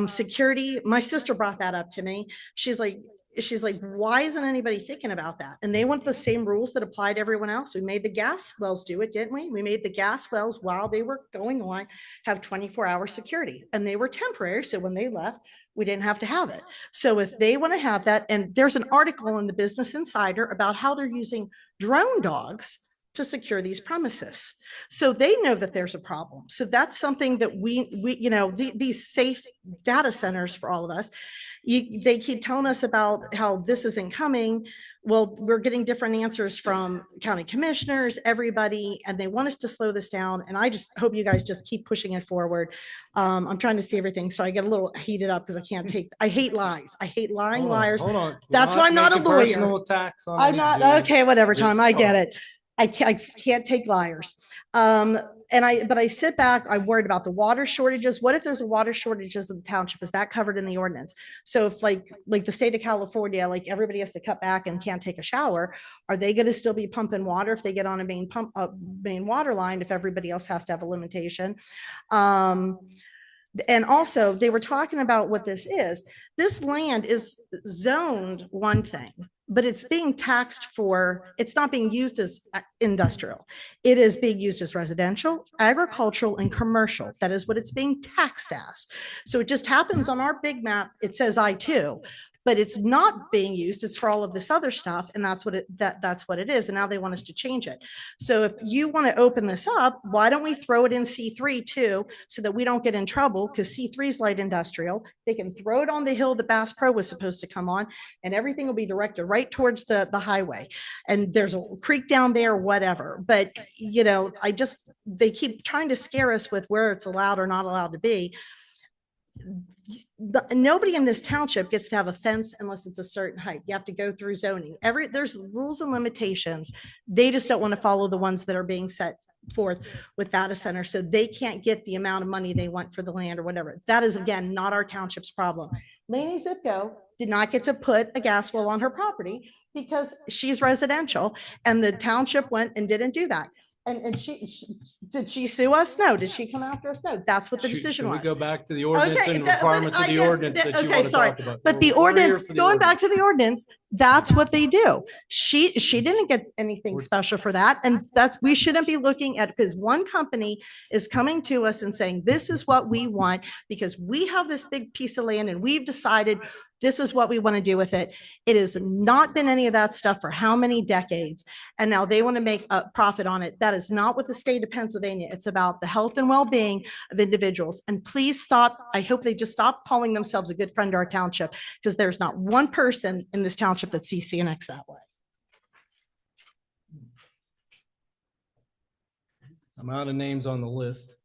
Security, my sister brought that up to me. She's like, why isn't anybody thinking about that? And they want the same rules that apply to everyone else. We made the gas wells do it, didn't we? We made the gas wells while they were going on have 24-hour security, and they were temporary. So when they left, we didn't have to have it. So if they want to have that, and there's an article in the Business Insider about how they're using drone dogs to secure these premises. So they know that there's a problem. So that's something that these safe data centers for all of us, they keep telling us about how this isn't coming. Well, we're getting different answers from county commissioners, everybody, and they want us to slow this down. And I just hope you guys just keep pushing it forward. I'm trying to see everything. So I get a little heated up because I hate lies. I hate lying Hold on, liars. hold on. We're That's why I'm not a making lawyer. personal attacks on I'm you, not, Judy. okay, whatever, Tom, I get Just- it. I can't take liars. But I sit back, I'm worried about the water shortages. What if there's a water shortages in the township? Is that covered in the ordinance? So if like the state of California, like everybody has to cut back and can't take a shower, are they going to still be pumping water if they get on a main water line, if everybody else has to have a limitation? And also they were talking about what this is. This land is zoned one thing, but it's being taxed for, it's not being used as industrial. It is being used as residential, agricultural, and commercial. That is what it's being taxed as. So it just happens on our big map, it says I2, but it's not being used. It's for all of this other stuff. And that's what that's what it is. And now they want us to change it. So if you want to open this up, why don't we throw it in C3 too, so that we don't get in trouble? Because C3 is light industrial. They can throw it on the hill that Bass Pro was supposed to come on, and everything will be directed right towards the highway. And there's a creek down there, whatever. But, you know, they keep trying to scare us with where it's allowed or not allowed to be. Nobody in this township gets to have a fence unless it's a certain height. You have to go through zoning. There's rules and limitations. They just don't want to follow the ones that are being set forth with data centers, so they can't get the amount of money they want for the land or whatever. That is, again, not our township's problem. Laney Zipko did not get to put a gas well on her property because she's residential, and the township went and didn't do that. And did she sue us? No. Did she come after us? No. That's what the decision Should we was. go back to the ordinance Okay, and but requirements of I the guess ordinance that you okay, want to sorry. talk about? But the We're here ordinance, for the going back to ordinance. the ordinance, that's what they do. She didn't get anything special for that. And we shouldn't be looking at, because one company is coming to us and saying, this is what we want because we have this big piece of land and we've decided this is what we want to do with it. It has not been any of that stuff for how many decades? And now they want to make a profit on it. That is not what the state of Pennsylvania. It's about the health and well-being of individuals. And please stop. I hope they just stop calling themselves a good friend to our township, because there's not one person in this township that sees CNX that way. I'm out of names on the list.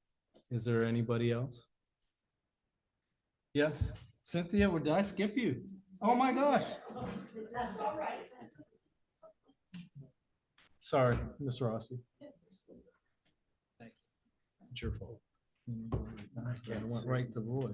Is there anybody else? Yes, Cynthia, or did I skip you? Oh my gosh. That's all right. Sorry, Ms. Rossi. It's your fault. I went right to Roy.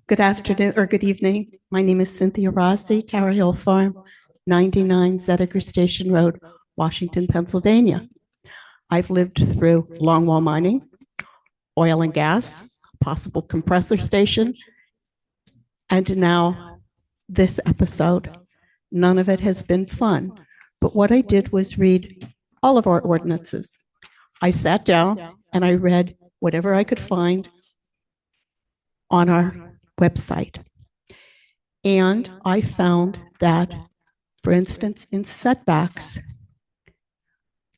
Good afternoon or good evening. My name is Cynthia Rossi, Tower Hill Farm, 99 Zediger Station Road, Washington, Pennsylvania. I've lived through longwall mining, oil and gas, possible compressor station, and now this episode. None of it has been fun, but what I did was read all of our ordinances. I sat down and I read whatever I could find on our website. And I found that, for instance, in setbacks,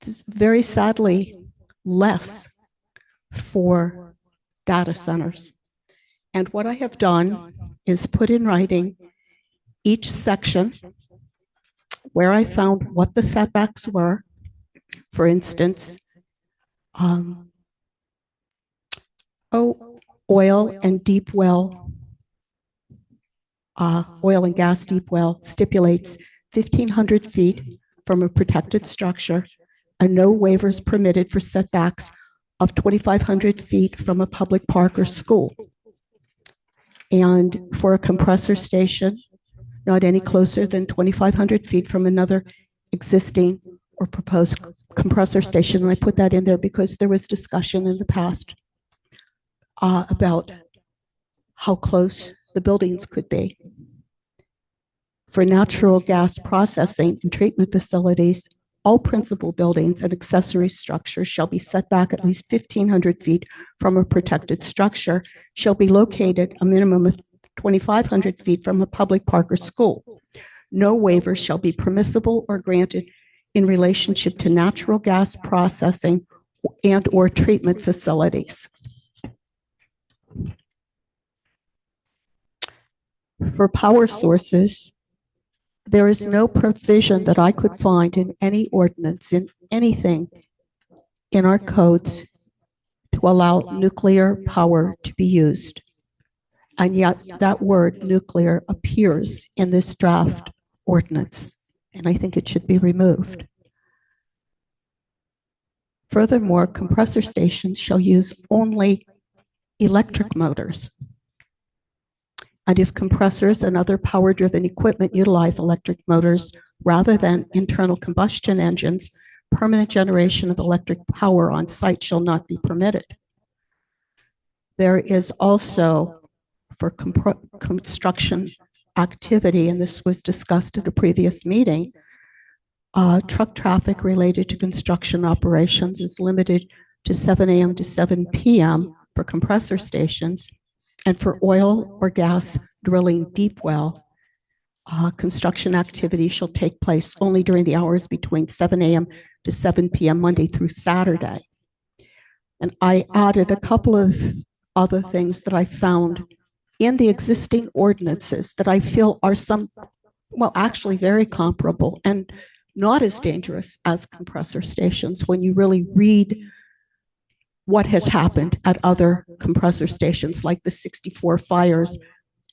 it's very sadly less for data centers. And what I have done is put in writing each section where I found what the setbacks were. For instance, oil and deep well, oil and gas deep well stipulates 1,500 feet from a protected structure, and no waivers permitted for setbacks of 2,500 feet from a public park or school. And for a compressor station, not any closer than 2,500 feet from another existing or proposed compressor station. And I put that in there because there was discussion in the past about how close the buildings could be. For natural gas processing and treatment facilities, all principal buildings and accessory structures shall be set back at least 1,500 feet from a protected structure, shall be located a minimum of 2,500 feet from a public park or school. No waivers shall be permissible or granted in relationship to natural gas processing and or treatment facilities. For power sources, there is no provision that I could find in any ordinance, in anything in our codes, to allow nuclear power to be used. And yet that word nuclear appears in this draft ordinance, and I think it should be removed. Furthermore, compressor stations shall use only electric motors. And if compressors and other power-driven equipment utilize electric motors rather than internal combustion engines, permanent generation of electric power on site shall not be permitted. There is also, for construction activity, and this was discussed at a previous meeting, truck traffic related to construction operations is limited to 7 a.m. to 7 p.m. for compressor stations, and for oil or gas drilling deep well, construction activity shall take place only during the hours between 7 a.m. to 7 p.m. Monday through Saturday. And I added a couple of other things that I found in the existing ordinances that I feel are actually very comparable and not as dangerous as compressor stations when you really read what has happened at other compressor stations, like the 64 fires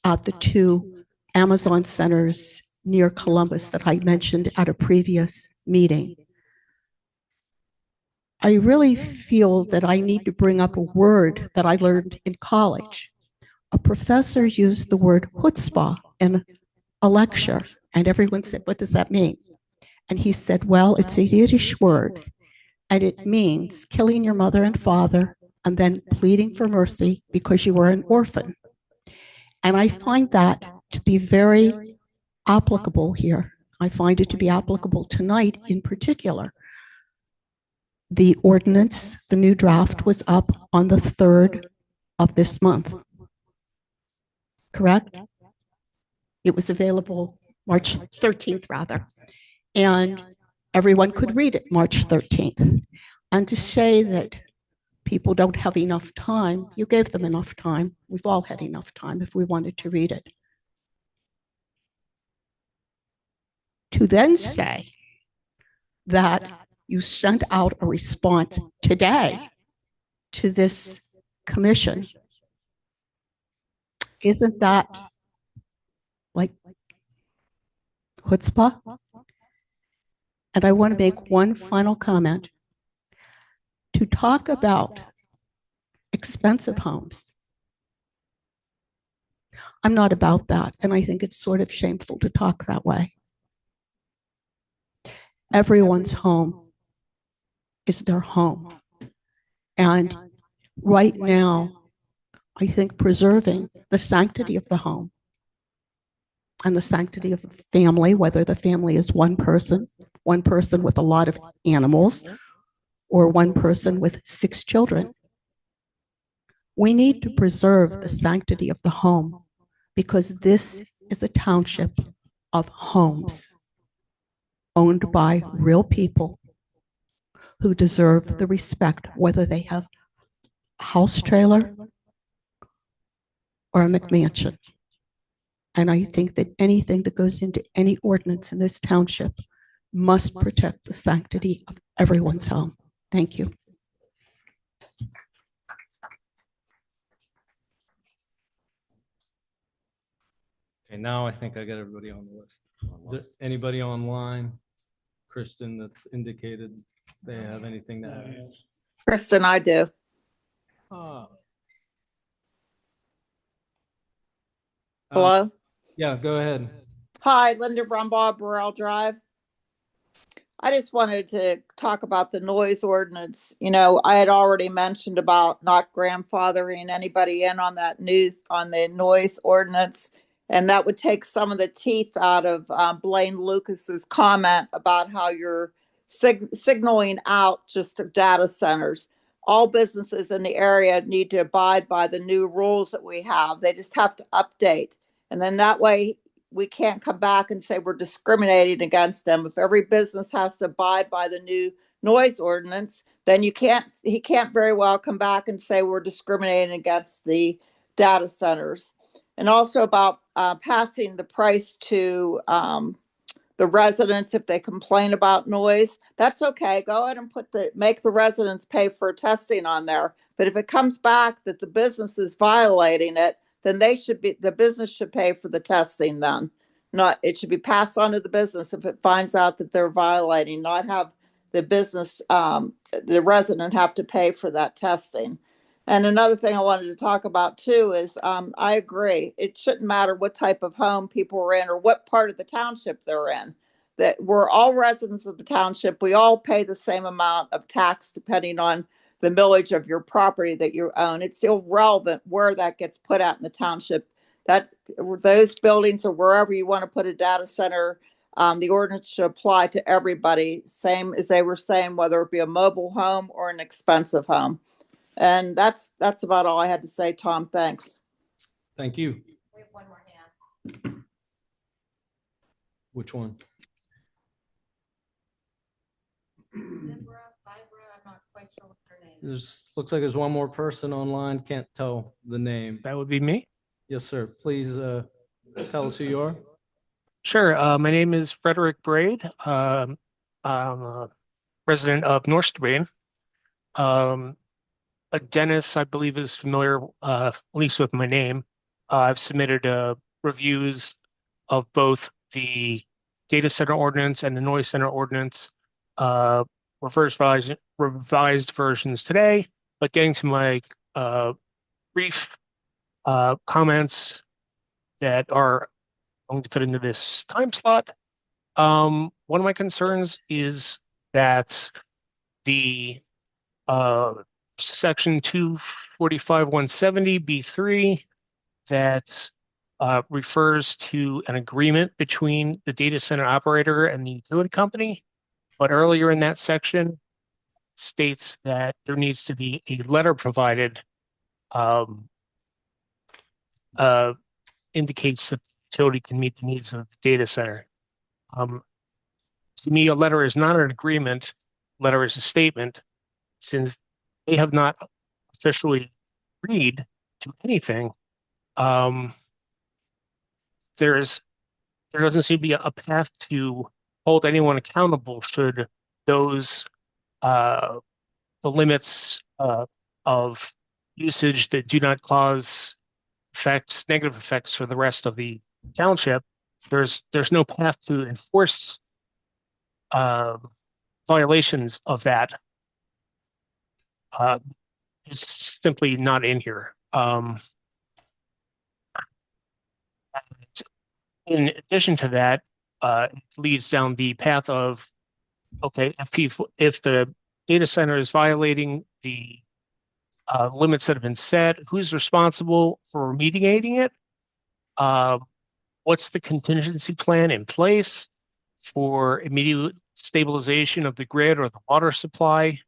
at the 2 Amazon centers near Columbus that I mentioned at a previous meeting. I really feel that I need to bring up a word that I learned in college. A professor used the word chutzpah in a lecture, and everyone said, "What does that mean?" And he said, "Well, it's a Yiddish word, and it means killing your mother and father and then pleading for mercy because you were an orphan." And I find that to be very applicable here. I find it to be applicable tonight in particular. The ordinance, the new draft, was up on the 3rd of this month. Correct? It was available March 13th, rather. And everyone could read it March 13th. And to say that people don't have enough time, you gave them enough time. We've all had enough time if we wanted to read it. To then say that you sent out a response today to this commission, isn't that like chutzpah? And I want to make one final comment. To talk about expensive homes, I'm not about that, and I think it's sort of shameful to talk that way. Everyone's home is their home. And right now, I think preserving the sanctity of the home and the sanctity of the family, whether the family is one person with a lot of animals, or one person with 6 children. We need to preserve the sanctity of the home because this is a township of homes owned by real people who deserve the respect, whether they have a house trailer or a McMansion. And I think that anything that goes into any ordinance in this township must protect the sanctity of everyone's home. Thank you. Okay, now I think I got everybody on the list. Is there anybody online, Kristen, that's indicated they have anything to add? Kristen, I do. Hello? Yeah, go ahead. Hi, Linda Brumbaugh, Burrell Drive. I just wanted to talk about the noise ordinance. You know, I had already mentioned about not grandfathering anybody in on that on the noise ordinance. And that would take some of the teeth out of Blaine Lucas's comment about how you're signaling out just data centers. All businesses in the area need to abide by the new rules that we have. They just have to update. And then that way we can't come back and say we're discriminating against them. If every business has to abide by the new noise ordinance, then he can't very well come back and say we're discriminating against the data centers. And also about passing the price to the residents if they complain about noise. That's okay. Go ahead and make the residents pay for testing on there. But if it comes back that the business is violating it, then the business should pay for the testing then. It should be passed on to the business if it finds out that they're violating, not have the business, the resident have to pay for that testing. And another thing I wanted to talk about too is I agree. It shouldn't matter what type of home people are in or what part of the township they're in. That we're all residents of the township. We all pay the same amount of tax depending on the millage of your property that you own. It's irrelevant where that gets put out in the township. That those buildings or wherever you want to put a data center The ordinance should apply to everybody, same as they were saying, whether it be a mobile home or an expensive home. And that's about all I had to say, Tom. Thanks. Thank you. We have one more hand. Which one? Deborah, I'm not quite sure what her name is. Looks like there's one more person online. Can't tell the name. That would be me. Yes, sir. Please tell us who you are. Sure. My name is Frederick Braid. I'm a resident of North Strabane. Dennis, I believe, is familiar, at least with my name. I've submitted reviews of both the data center ordinance and the noise center ordinance, revised versions today. But getting to my brief comments that are going to fit into this time slot. One of my concerns is that the section 245-170 B3 that refers to an agreement between the data center operator and the utility company. But earlier in that section states that there needs to be a letter provided indicates that the utility can meet the needs of the data center. To me, a letter is not an agreement. A letter is a statement. Since they have not officially agreed to anything, there doesn't seem to be a path to hold anyone accountable should those the limits of usage that do not cause negative effects for the rest of the township. There's no path to enforce violations of that. It's simply not in here. In addition to that, it leads down the path of, okay, if the data center is violating the limits that have been set, who's responsible for remediating it? What's the contingency plan in place for immediate stabilization of the grid or the water supply?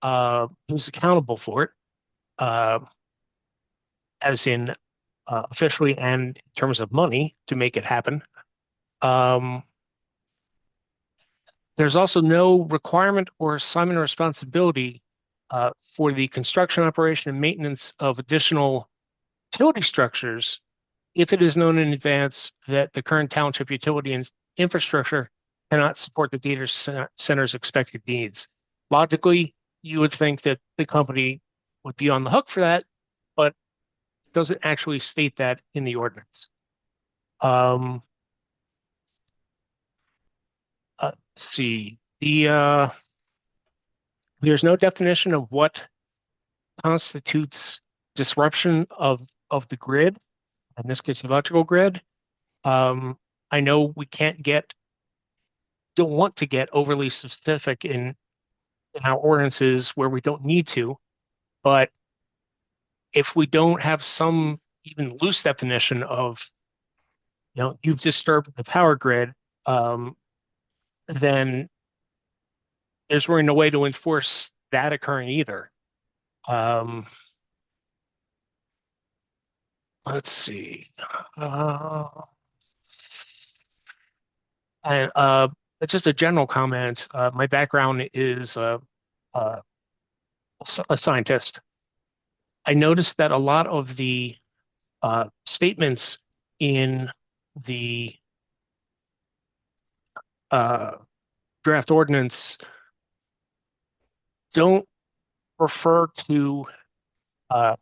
Who's accountable for it, as in officially and in terms of money to make it happen? There's also no requirement or assignment of responsibility for the construction, operation, and maintenance of additional utility structures if it is known in advance that the current township utility and infrastructure cannot support the data center's expected needs. Logically, you would think that the company would be on the hook for that, but it doesn't actually state that in the ordinance. Let's see. There's no definition of what constitutes disruption of the grid, in this case, electrical grid. I know we don't want to get overly specific in our ordinances where we don't need to, but if we don't have some even loose definition of, you've disturbed the power grid, then there's really no way to enforce that occurring either. Let's see. And just a general comment. My background is a scientist. I noticed that a lot of the statements in the draft ordinance don't refer to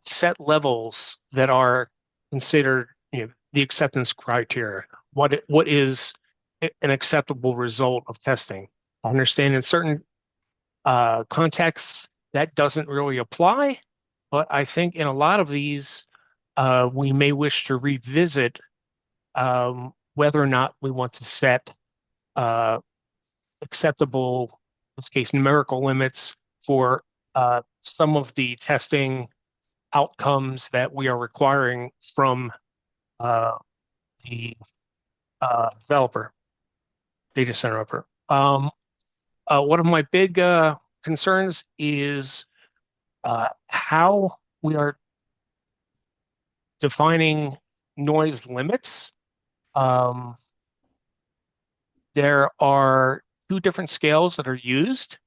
set levels that are considered the acceptance criteria. What is an acceptable result of testing? I understand in certain contexts that doesn't really apply, but I think in a lot of these we may wish to revisit whether or not we want to set acceptable, in this case, numerical limits for some of the testing outcomes that we are requiring from the developer. data center upper. One of my big concerns is how we are defining noise limits. There are two different scales that are used.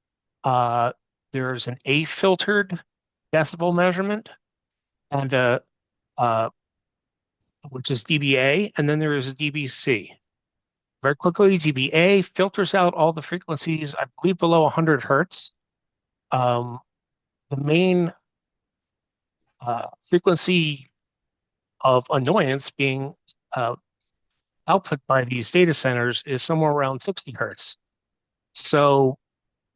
There's an A-filtered decibel measurement and which is dBA, and then there is a dBc. Very quickly, dBA filters out all the frequencies, I believe, below 100 hertz. The main frequency of annoyance being output by these data centers is somewhere around 60 hertz. So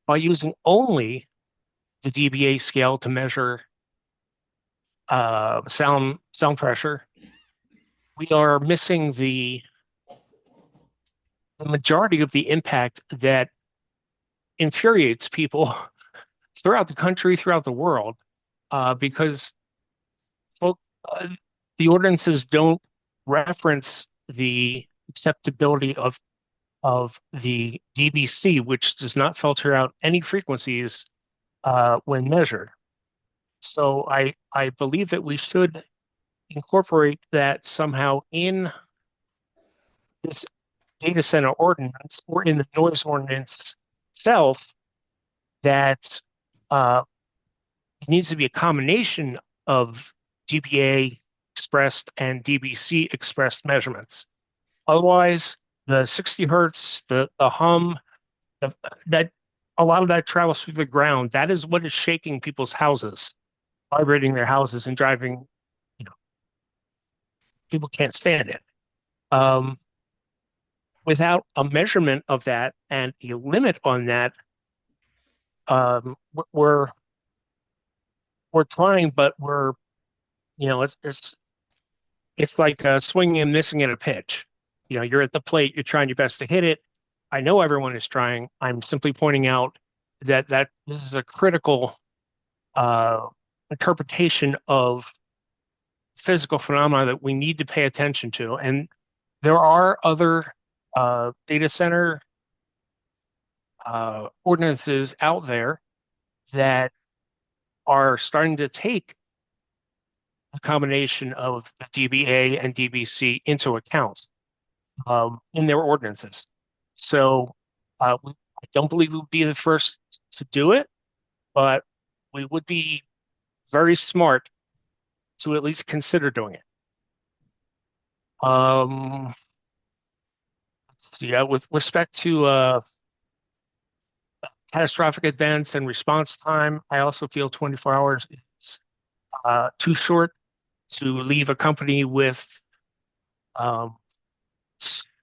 by using only the dBA scale to measure sound pressure, we are missing the majority of the impact that infuriates people throughout the country, throughout the world, because the ordinances don't reference the acceptability of the dBc, which does not filter out any frequencies when measured. So I believe that we should incorporate that somehow in this data center ordinance or in the noise ordinance itself, that it needs to be a combination of dBA expressed and dBc expressed measurements. Otherwise, the 60 hertz, the hum, that a lot of that travels through the ground. That is what is shaking people's houses, vibrating their houses and driving, people can't stand it. Without a measurement of that and a limit on that, we're trying, but we're, it's like swinging and missing at a pitch. You're at the plate, you're trying your best to hit it. I know everyone is trying. I'm simply pointing out that this is a critical interpretation of physical phenomena that we need to pay attention to. And there are other data center ordinances out there that are starting to take a combination of the dBA and dBc into account in their ordinances. So I don't believe we would be the first to do it, but we would be very smart to at least consider doing it. With respect to catastrophic events and response time, I also feel 24 hours is too short to leave a company with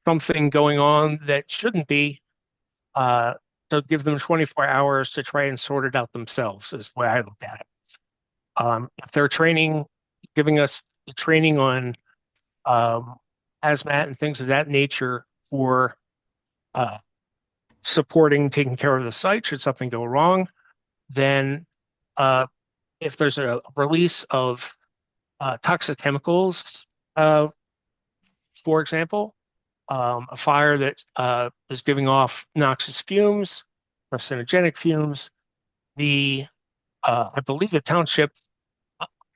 something going on that shouldn't be, to give them 24 hours to try and sort it out themselves, is the way I look at it. If they're giving us the training on hazmat and things of that nature for supporting, taking care of the site should something go wrong, then if there's a release of toxic chemicals, for example, a fire that is giving off noxious fumes, carcinogenic fumes, I believe the township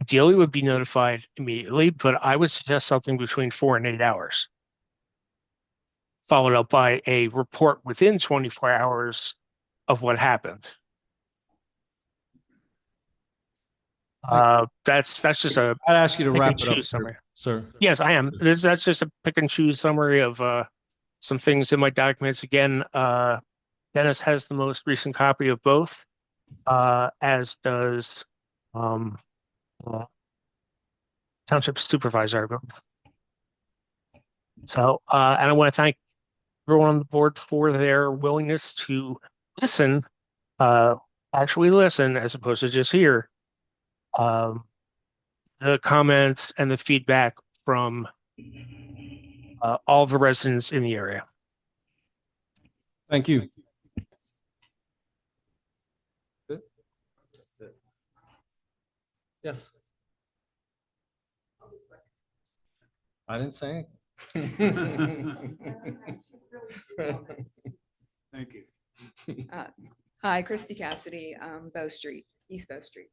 ideally would be notified immediately, but I would suggest something between 4 and 8 hours, followed up by a report within 24 hours of what happened. That's just a. I'd ask you to pick wrap and it up, choose summary. sir. Yes, I am. That's just a pick and choose summary of some things in my documents. Again, Dennis has the most recent copy of both, as does Township Supervisor. So, and I want to thank everyone on the board for their willingness to listen, actually listen, as opposed to just hear the comments and the feedback from all the residents in the area. Thank you. Good. That's it. Yes. I didn't say anything. Thank you. Hi, Christy Cassidy, Bow Street, East Bow Street.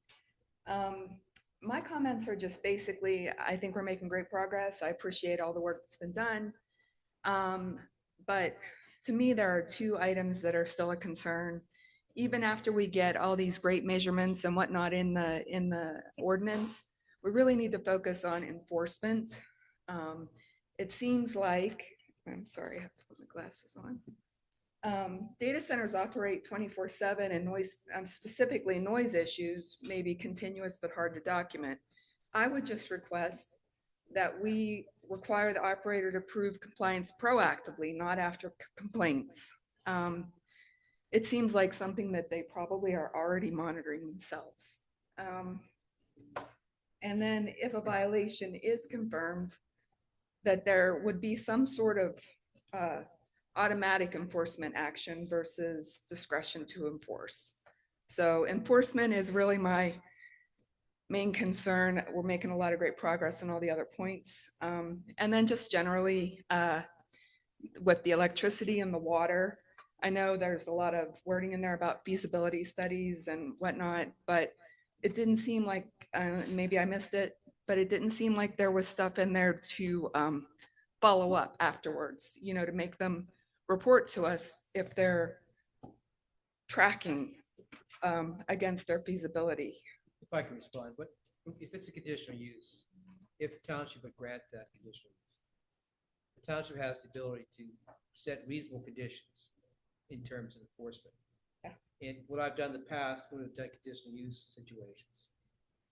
My comments are just basically, I think we're making great progress. I appreciate all the work that's been done. But to me, there are two items that are still a concern. Even after we get all these great measurements and whatnot in the ordinance, we really need to focus on enforcement. It seems like, I'm sorry, I have to put my glasses on. Data centers operate 24/7 and noise, specifically noise issues may be continuous but hard to document. I would just request that we require the operator to prove compliance proactively, not after complaints. It seems like something that they probably are already monitoring themselves. And then if a violation is confirmed, that there would be some sort of automatic enforcement action versus discretion to enforce. So enforcement is really my main concern. We're making a lot of great progress on all the other points. And then just generally with the electricity and the water, I know there's a lot of wording in there about feasibility studies and whatnot, but it didn't seem like, maybe I missed it, but it didn't seem like there was stuff in there to follow up afterwards, you know, to make them report to us if they're tracking against their feasibility. If I can respond, but if it's a conditional use, if the township would grant that conditional use, the township has the ability to set reasonable conditions in terms of enforcement. And what I've done in the past, when we've done conditional use situations,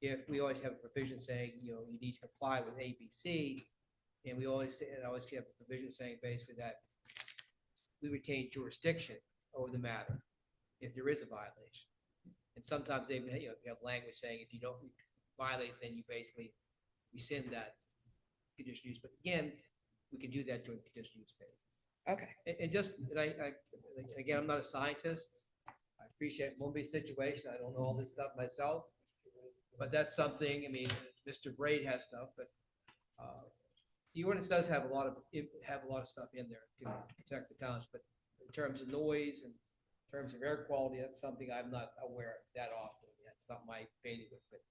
if we always have a provision saying, you know, you need to comply with A, B, C, and we always say, and I always have a provision saying basically that we retain jurisdiction over the matter if there is a violation. And sometimes they even, you know, you have language saying if you don't violate, then you basically rescind that conditional use. But again, we can do that during conditional use phases. Okay. And just, and I again, I'm not a scientist. I appreciate it won't be a situation. I don't know all this stuff myself, but that's something. I mean, Mr. Braid has stuff, but the ordinance does have a lot of stuff in there to protect the township. But in terms of noise and in terms of air quality, that's something I'm not aware of that often. That's not my bailiwick, but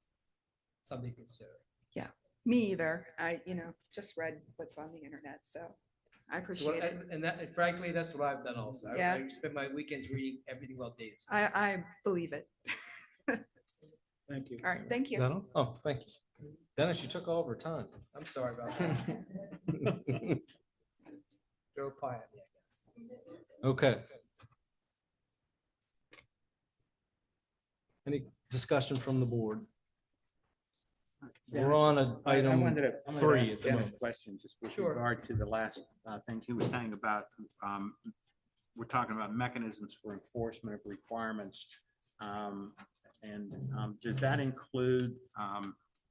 something to consider. Yeah, me either. I, you know, just read what's on the internet, so I appreciate it. And that, and frankly, that's what I've done also. Yeah. I spend my weekends reading everything about data. I believe it. Thank you. All right, thank you. No? Oh, thank you. Dennis, you took all of our time. I'm sorry about that. Joe Pye, I guess. Okay. Any discussion from the board? We're on item I wanted to 3 ask at the Dennis moment. a question just with Sure. regard to the last things he was saying about, we're talking about mechanisms for enforcement of requirements. Does that include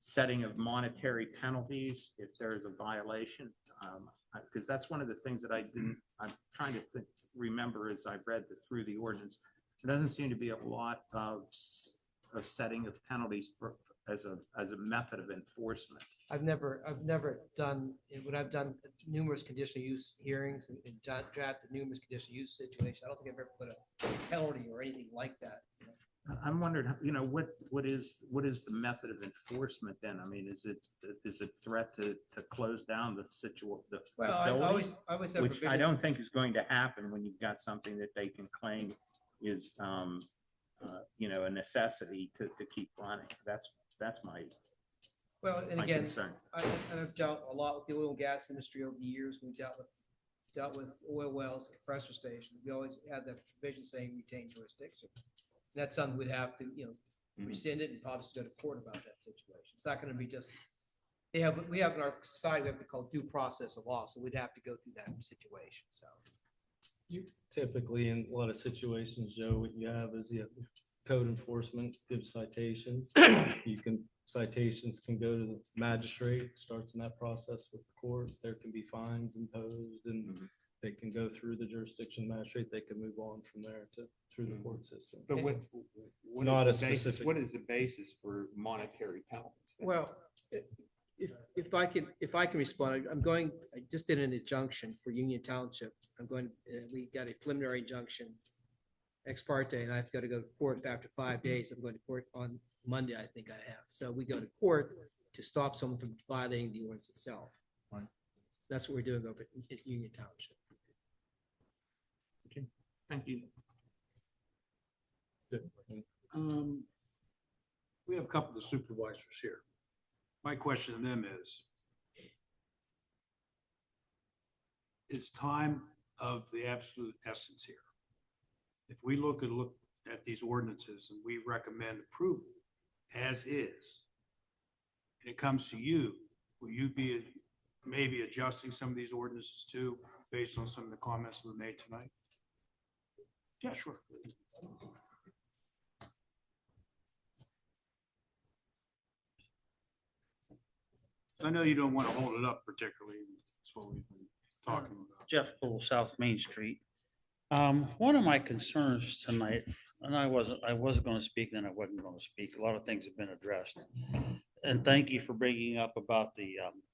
setting of monetary penalties if there is a violation? Because that's one of the things that I'm trying to remember as I've read through the ordinance. There doesn't seem to be a lot of setting of penalties as a method of enforcement. I've never done, when I've done numerous conditional use hearings and drafted numerous conditional use situations, I don't think I've ever put a penalty or anything like that. I'm wondering, you know, what is the method of enforcement then? I mean, is it threat to close down the Well, facilities? I always have Which I provisions- don't think is going to happen when you've got something that they can claim is, you know, a necessity to keep running. That's my Well, and my again, concern. I've dealt a lot with the oil and gas industry over the years. We dealt with oil wells, compressor stations. We always had that provision saying retain jurisdiction. And that's something we'd have to, you know, rescind it and probably go to court about that situation. It's not going to be just, we have in our society, we have to call due process of law. So we'd have to go through that situation. So. You typically, in a lot of situations, Joe, what you have is you have code enforcement gives citations. Citations can go to the magistrate, starts in that process with the court. There can be fines imposed and they can go through the jurisdiction magistrate. They can move on from there through the court system. But what Not is a the basis? specific. What is the basis for monetary penalties? then? Well, if if I can respond, I just did an injunction for Union Township. We got a preliminary injunction ex parte, and I've got to go to court after 5 days. I'm going to court on Monday, I think I have. So we go to court to stop someone from violating the ordinance itself. That's what we're doing over at Union Township. Okay, thank you. We have a couple of the supervisors here. My question to them is time of the absolute essence here. If we look at these ordinances and we recommend approval as is, and it comes to you, will you be maybe adjusting some of these ordinances too, based on some of the comments that were made tonight? Yeah, sure. I know you don't want to hold it up particularly. That's what we've been talking about. Jeff Poole, South Main Street. One of my concerns tonight, and I was going to speak, then I wasn't going to speak. A lot of things have been addressed. And thank you for bringing up about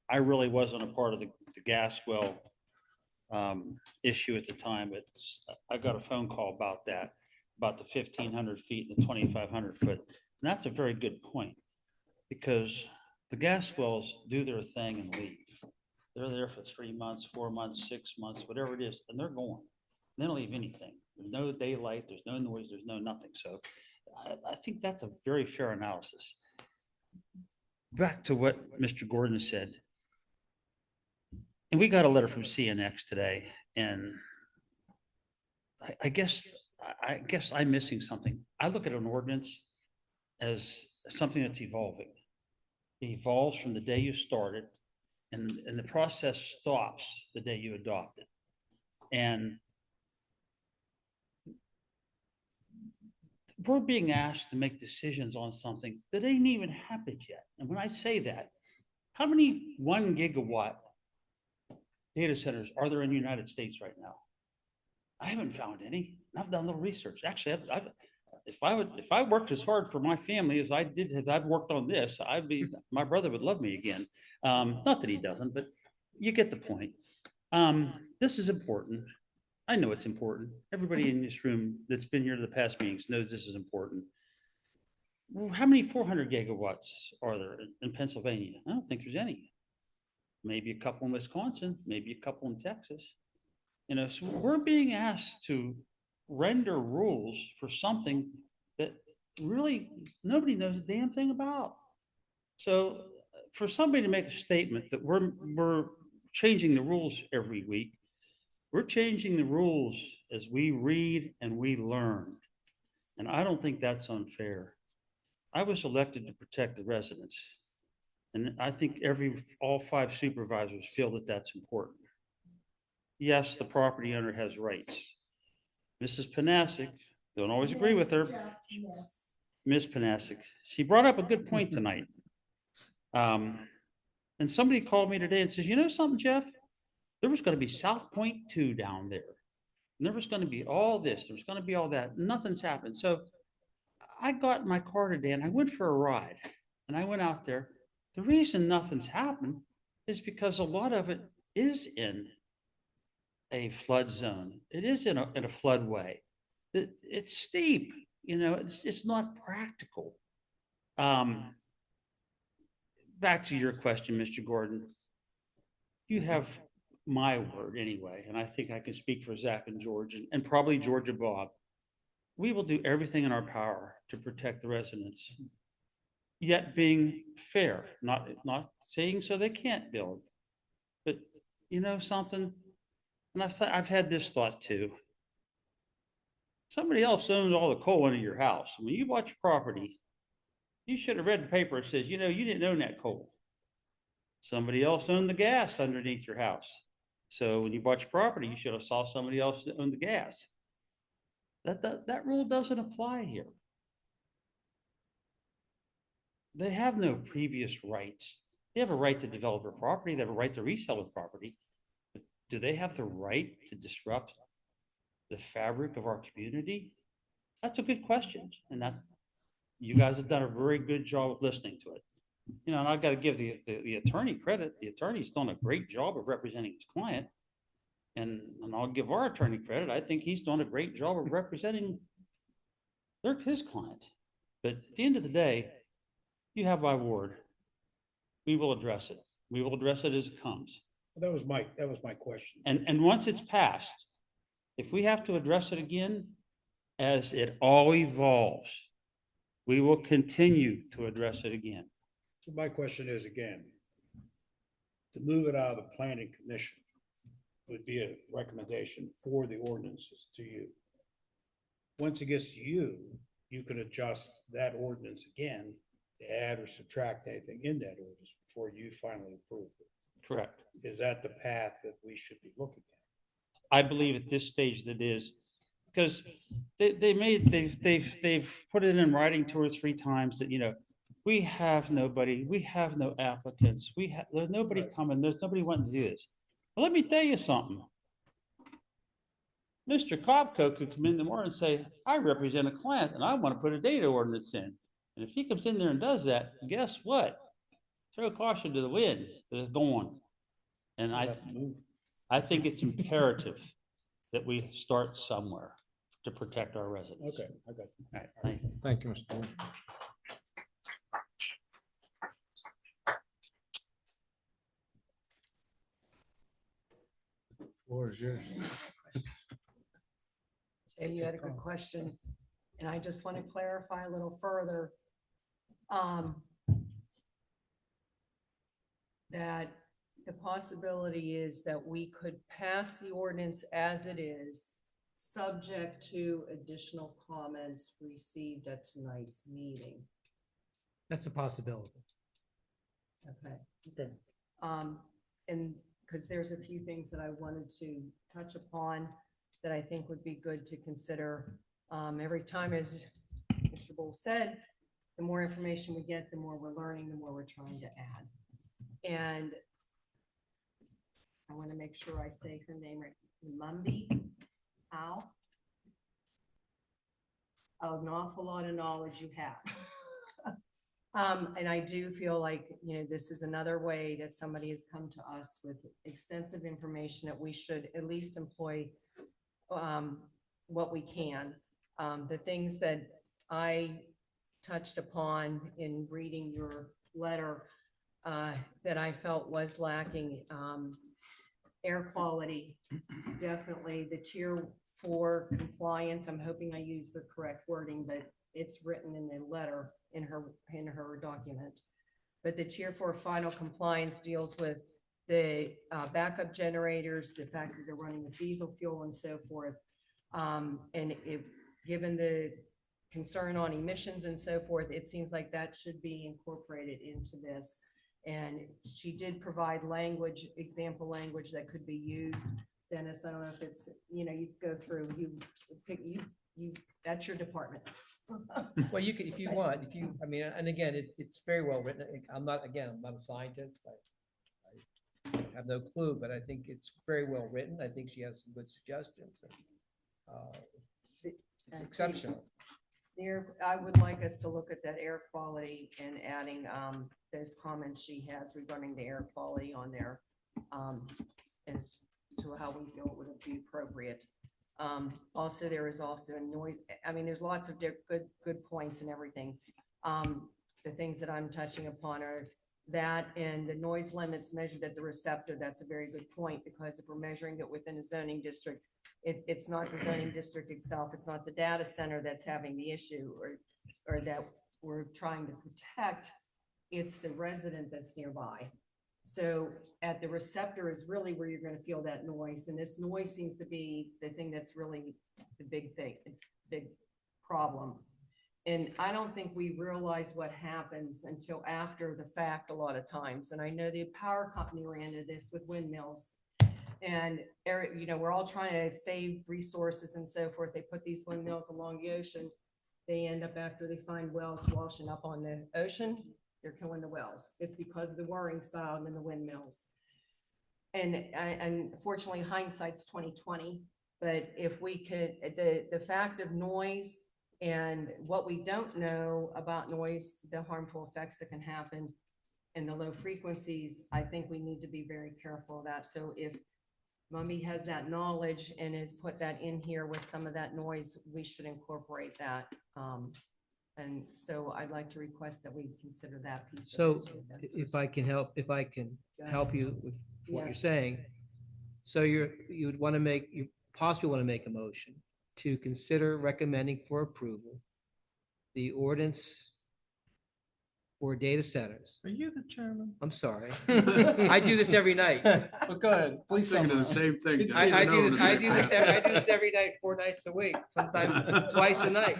I really wasn't a part of the gas well issue at the time, but I got a phone call about that, about the 1,500 feet and the 2,500 foot. And that's a very good point, because the gas wells do their thing and leave. They're there for 3 months, 4 months, 6 months, whatever it is, and they're gone. They don't leave anything. There's no daylight, there's no noise, there's no nothing. So I think that's a very fair analysis. Back to what Mr. Gordon said. And we got a letter from CNX today, and I guess I'm missing something. I look at an ordinance as something that's evolving. It evolves from the day you start it, and the process stops the day you adopt it. And we're being asked to make decisions on something that ain't even happened yet. And when I say that, how many 1 gigawatt data centers are there in the United States right now? I haven't found any. I've done a little research. Actually, if I worked as hard for my family as I did, as I've worked on this, my brother would love me again. Not that he doesn't, but you get the point. This is important. I know it's important. Everybody in this room that's been here to the past meetings knows this is important. Well, how many 400 gigawatts are there in Pennsylvania? I don't think there's any. Maybe a couple in Wisconsin, maybe a couple in Texas. So we're being asked to render rules for something that really nobody knows a damn thing about. So for somebody to make a statement that we're changing the rules every week, we're changing the rules as we read and we learn. And I don't think that's unfair. I was elected to protect the residents. And I think all 5 supervisors feel that that's important. Yes, the property owner has rights. Mrs. Panasic, don't always agree with her. Ms. Panasic, she brought up a good point tonight. And somebody called me today and says, you know something, Jeff? There was going to be South Point 2 down there. And there was going to be all this. There was going to be all that. Nothing's happened. So I got in my car today and I went for a ride. And I went out there. The reason nothing's happened is because a lot of it is in a flood zone. It is in a floodway. It's steep. It's not practical. Back to your question, Mr. Gordon. You have my word anyway, and I think I can speak for Zach and George and probably George and Bob. We will do everything in our power to protect the residents, yet being fair, not saying so they can't build. But something, and I've had this thought too. Somebody else owns all the coal under your house. When you bought your property, you should have read the paper. It says, you didn't own that coal. Somebody else owned the gas underneath your house. So when you bought your property, you should have saw somebody else that owned the gas. That rule doesn't apply here. They have no previous rights. They have a right to develop their property. They have a right to resell their property. But do they have the right to disrupt the fabric of our community? That's a good question. And you guys have done a very good job of listening to it. You know, and I've got to give the attorney credit. The attorney's done a great job of representing his client. And I'll give our attorney credit. I think he's done a great job of representing his client. But at the end of the day, you have my word. We will address it. We will address it as it comes. That was my question. And once it's passed, if we have to address it again, as it all evolves, we will continue to address it again. So my question is again, to move it out of the planning commission would be a recommendation for the ordinances to you. Once it gets to you, you can adjust that ordinance again to add or subtract anything in that ordinance before you finally approve it. Correct. Is that the path that we should be looking at? I believe at this stage that is, because they've put it in writing 2 or 3 times that, you know, we have nobody, we have no applicants, there's nobody coming, there's nobody wanting to do this. Well, let me tell you something. Mr. Copco could come in tomorrow and say, I represent a client and I want to put a data ordinance in. And if he comes in there and does that, guess what? Throw caution to the wind, it's gone. And I think it's imperative that we start somewhere to protect our residents. Okay, I got you. All right, thank you. Thank you, Mr. Moore. Floor is yours. Jay, you had a good question, and I just want to clarify a little further. That the possibility is that we could pass the ordinance as it is, subject to additional comments received at tonight's meeting. That's a possibility. Okay. And because there's a few things that I wanted to touch upon that I think would be good to consider. Every time, as Mr. Bull said, the more information we get, the more we're learning, the more we're trying to add. And I want to make sure I say her name right. Lumby Howe. An awful lot of knowledge you have. And I do feel like, you know, this is another way that somebody has come to us with extensive information that we should at least employ what we can. The things that I touched upon in reading your letter that I felt was lacking, air quality, definitely the tier 4 compliance. I'm hoping I use the correct wording, but it's written in the letter in her document. But the tier 4 final compliance deals with the backup generators, the fact that they're running with diesel fuel and so forth. And given the concern on emissions and so forth, it seems like that should be incorporated into this. And she did provide language, example language that could be used. Dennis, I don't know if it's, you know, you go through, you pick, you, that's your department. Well, you can, if you want, I mean, and again, it's very well written. I'm not a scientist. I have no clue, but I think it's very well written. I think she has some good suggestions. It's exceptional. I would like us to look at that air quality and adding those comments she has regarding the air quality on there as to how we feel it would be appropriate. Also, there is also a noise. I mean, there's lots of good points and everything. The things that I'm touching upon are that and the noise limits measured at the receptor. That's a very good point, because if we're measuring it within a zoning district, it's not the zoning district itself. It's not the data center that's having the issue or that we're trying to protect. It's the resident that's nearby. So at the receptor is really where you're going to feel that noise. And this noise seems to be the thing that's really the big thing, the big problem. And I don't think we realize what happens until after the fact a lot of times. And I know the power company ran into this with windmills. And, you know, we're all trying to save resources and so forth. They put these windmills along the ocean. They end up, after they find wells washing up on the ocean, they're killing the wells. It's because of the whirring sound and the windmills. And unfortunately, hindsight's 2020. But if we could, the fact of noise and what we don't know about noise, the harmful effects that can happen, and the low frequencies, I think we need to be very careful of that. So if Mumby has that knowledge and has put that in here with some of that noise, we should incorporate that. And so I'd like to request that we consider that piece. of So it too. That's the if I can help you with what you're Yes. saying. So you would want to make, you possibly want to make a motion to consider recommending for approval the ordinance for data centers. Are you the chairman? I'm sorry. I do this every night. But go ahead, please. Thinking of the summarize. same thing. I do this, I do this, I do this every night, 4 nights a week, sometimes twice a night.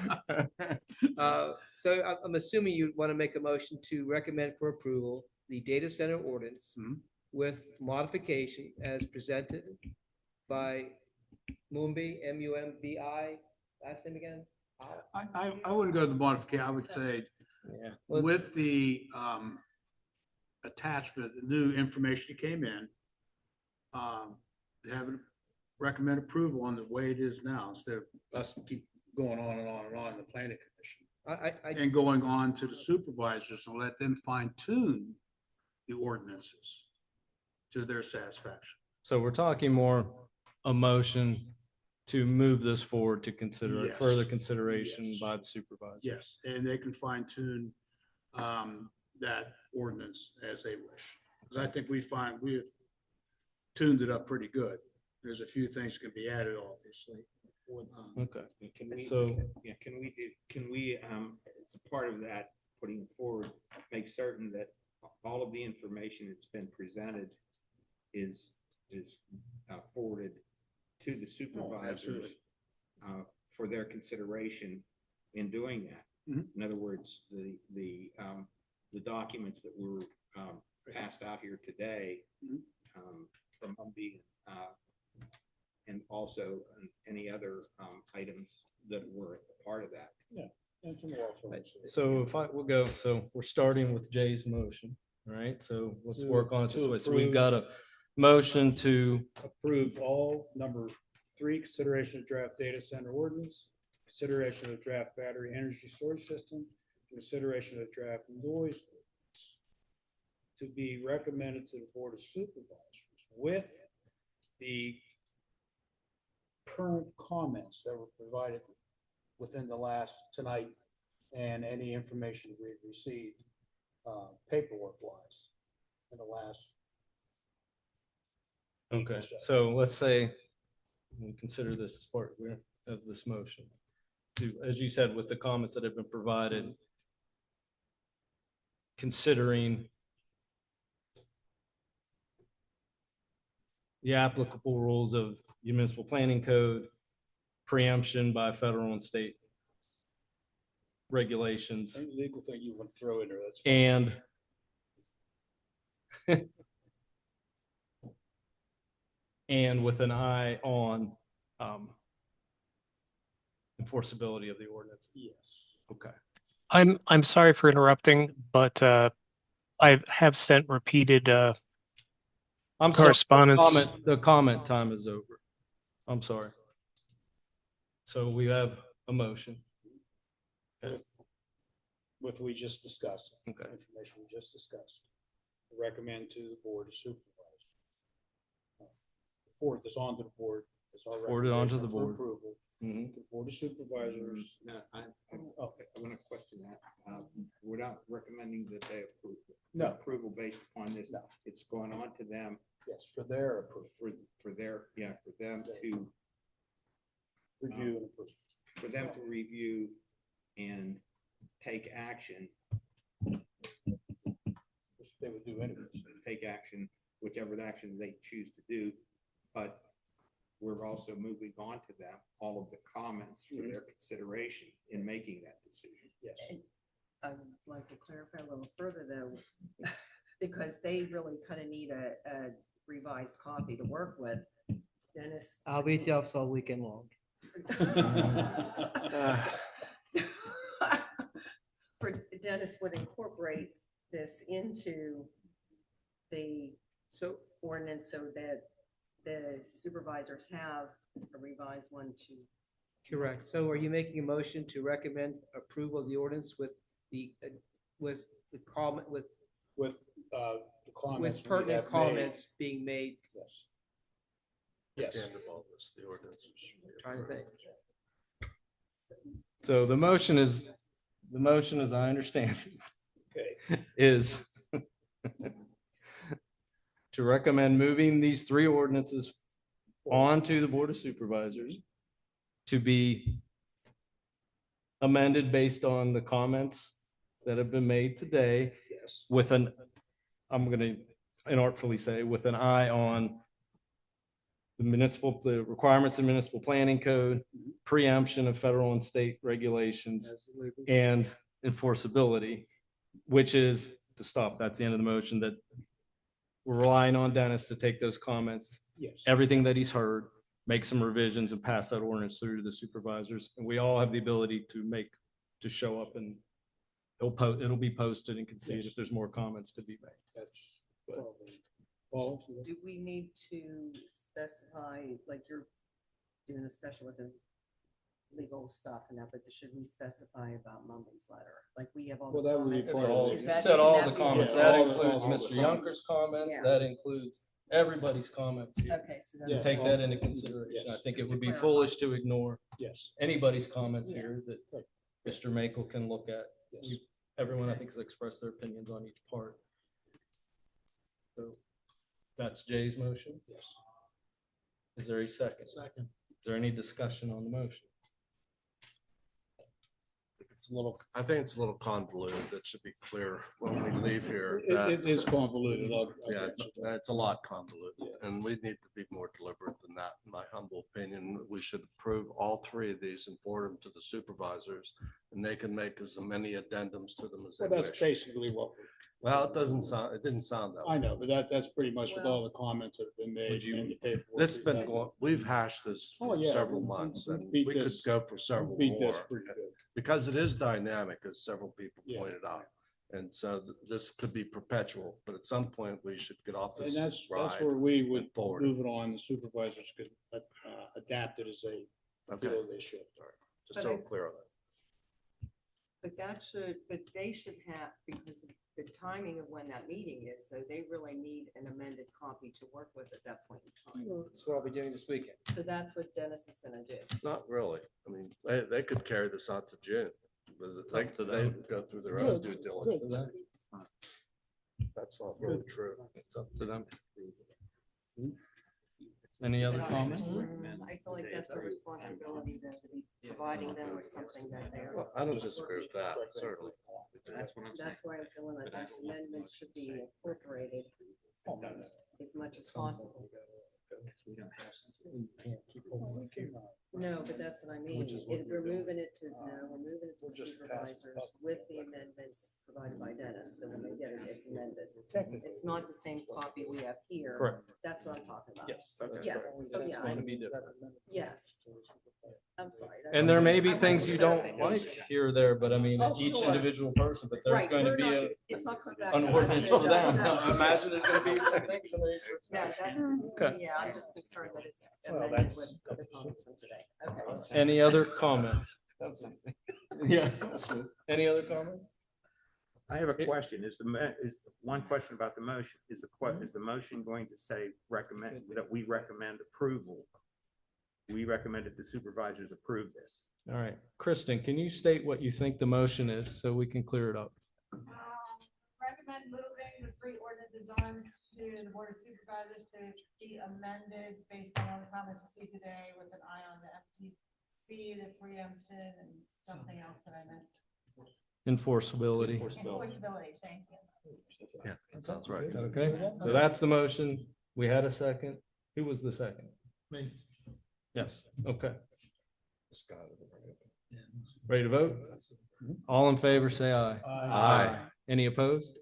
So I'm assuming you want to make a motion to recommend for approval the data center ordinance with modification as presented by Mumbi, M-U-M-B-I, last name again? I wouldn't go to the modification. I would say Yeah. with the attachment, the new information that came in, they have recommend approval on the way it is now, instead of us keep going on and on and on in the planning commission. And going on to the supervisors and let them fine tune the ordinances to their satisfaction. So we're talking more a motion to move this forward to consider Yes. further consideration Yes. by the supervisor. Yes, and they can fine tune that ordinance as they wish. Because I think we have tuned it up pretty good. There's a few things can be added, obviously. Okay. Can we, So- yeah, can we, as a part of that, putting forward, make certain that all of the information that's been presented is forwarded to the supervisors absolutely. For their consideration in doing that. In other words, the documents that were passed out here today from Humvee, and also any other items that were a part of that. Yeah. And from Walter. So we'll go, so we're starting with Jay's motion, all right? So let's To- work on it this to way. So we've got a motion to, Approve all number 3, consideration of draft data center ordinance, consideration of draft battery energy storage system, consideration of draft noise ordinance to be recommended to the Board of Supervisors with the current comments that were provided within the last tonight and any information we've received paperwork wise in the last. okay, so let's say we consider this as part of this motion. To, as you said, with the comments that have been provided, considering the applicable rules of municipal planning code, preemption by federal and state regulations, Any legal thing you want to throw in there, that's. fine. and and with an eye on enforceability of the ordinance. Yes. Okay. I'm sorry for interrupting, but I have sent repeated I'm sorry, correspondence. the comment time is over. I'm sorry. So we have a motion. With we just discussed. Okay. Information we just discussed. Recommend to the Board of Supervisors. Forward this on to the board. It's our Forward it on to the recommendation for board. approval. Mhm. The Board of Supervisors. No, I want to question that. We're not recommending that they approve. No. Approval based upon this. It's going on to them. Yes, for their approval. For their, yeah, for them to Review and approve. for them to review and take action, Which they would do anyways. take action, whichever action they choose to do. But we're also moving on to them, all of the comments for their consideration in making that decision. Yes. I would like to clarify a little further though, because they really kind of need a revised copy to work with. Dennis. I'll be at the office all weekend long. For Dennis would incorporate this into the ordinance so that the supervisors have a revised one to. Correct. So are you making a motion to recommend approval of the ordinance with the comment, with the comments. With we pertinent have made. comments being made. Yes. Yes. Trying to think. So the motion is, as I understand it, is to recommend moving these three ordinances onto the Board of Supervisors to be amended based on the comments that have been made today Yes. with an, I'm going to inartfully say, with an eye on the requirements of municipal planning code, preemption of federal and state regulations, and enforceability, which is to stop. That's the end of the motion, that we're relying on Dennis to take those comments, Yes. everything that he's heard, make some revisions and pass that ordinance through to the supervisors. And we all have the ability to show up and it'll be posted and can see it if there's more comments to be made. That's probably. Paul? Do we need to specify, like you're doing a special with the legal stuff and that, but should we specify about Mumby's letter? Like we have all the Well, that would be comments. part of it. Is You that- said can all that the be- comments. Yeah, That all the- includes all the Mr. comments. Younker's comments. Yeah. That includes everybody's comments here. Okay, so To that's. take that into consideration. I Yes. think it Just would to be clarify. foolish to ignore Yes. anybody's comments Yeah. here that Right. Mr. Makel can look at. Yes. Everyone, I think, has expressed their opinions on each part. So that's Jay's motion. Yes. Is there a second? Second. Is there any discussion on the motion? I think it's a little convoluted. It should be clear when we leave here. It is convoluted. Yeah, it's a lot convoluted, Yeah. and we need to be more deliberate than that, in my humble opinion. We should approve all three of these and forward them to the supervisors, and they can make as many addendums to them as they Well, that's wish. basically what, Well, it didn't sound that way. I know, but that's pretty much with all the comments that have been made in the paperwork. This has been, we've hashed this Oh, for yeah, several we- months, we and beat we could this- go for several Beat this more. pretty good. Because it is dynamic, as several people Yeah. pointed out. And so this could be perpetual, but at some point we should get off And this that's ride. where we would and forward. move it on. The supervisors could adapt it as they Okay. feel they should. Just But so I- I'm clear on that. But they should have, because of the timing of when that meeting is, so they really need an amended copy to work with at that point in time. That's what I'll be doing this weekend. So that's what Dennis is gonna do. Not really. I mean, they could carry this out to June. But they up to they them. go through their own due Good, diligence. That's not really true. It's up to them. Any other comments? I feel like that's our responsibility then to be providing them with something that they're. Well, I don't disagree with that, certainly. That's what I'm saying. That's why I'm feeling like these amendments should be incorporated as much as possible. We don't have something. No, but that's what I mean. We're moving it to the supervisors with the amendments provided by Dennis, so when they get it, it's amended. It's not the same copy we have here. Correct. That's what I'm talking about. Yes. Yes, oh, It's yeah, going to be different. yes. I'm sorry. that's- And there may be I want things you don't clarification. like here or there, but I mean, Oh, each sure. individual person, but there's Right, going to we're be not- a, it's not come back an to us ordinance to for them. adjust that. Imagine there's going to be some things from the. Yeah, that's, Okay. yeah, I'm just concerned that it's Well, amended with the comments from today. Okay. Any other comments? Yeah. Any other comments? I have a question. Is one question about the motion? Is the motion going to say that we recommend approval? We recommend that the supervisors approve this. All right. Kristen, can you state what you think the motion is so we can clear it up? Recommend moving the three ordinances on to the Board of Supervisors to be amended based on all the comments received today with an eye on the FTC, the preemption, and something else that I missed. Enforceability. Enforceability, thank you. Yeah, that sounds right. Okay, so that's the motion. We had a second. Who was the second? Me. Yes, okay. Ready to vote? All in favor, say aye. Aye. Any opposed?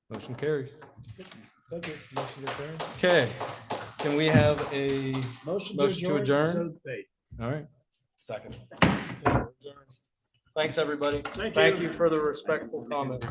Motion carries. Okay, motion adjourned. Okay, can we have a Motion to adjourn? so debate. All right. Second. Thanks, everybody. Thank Thank you. you for the respectful comments.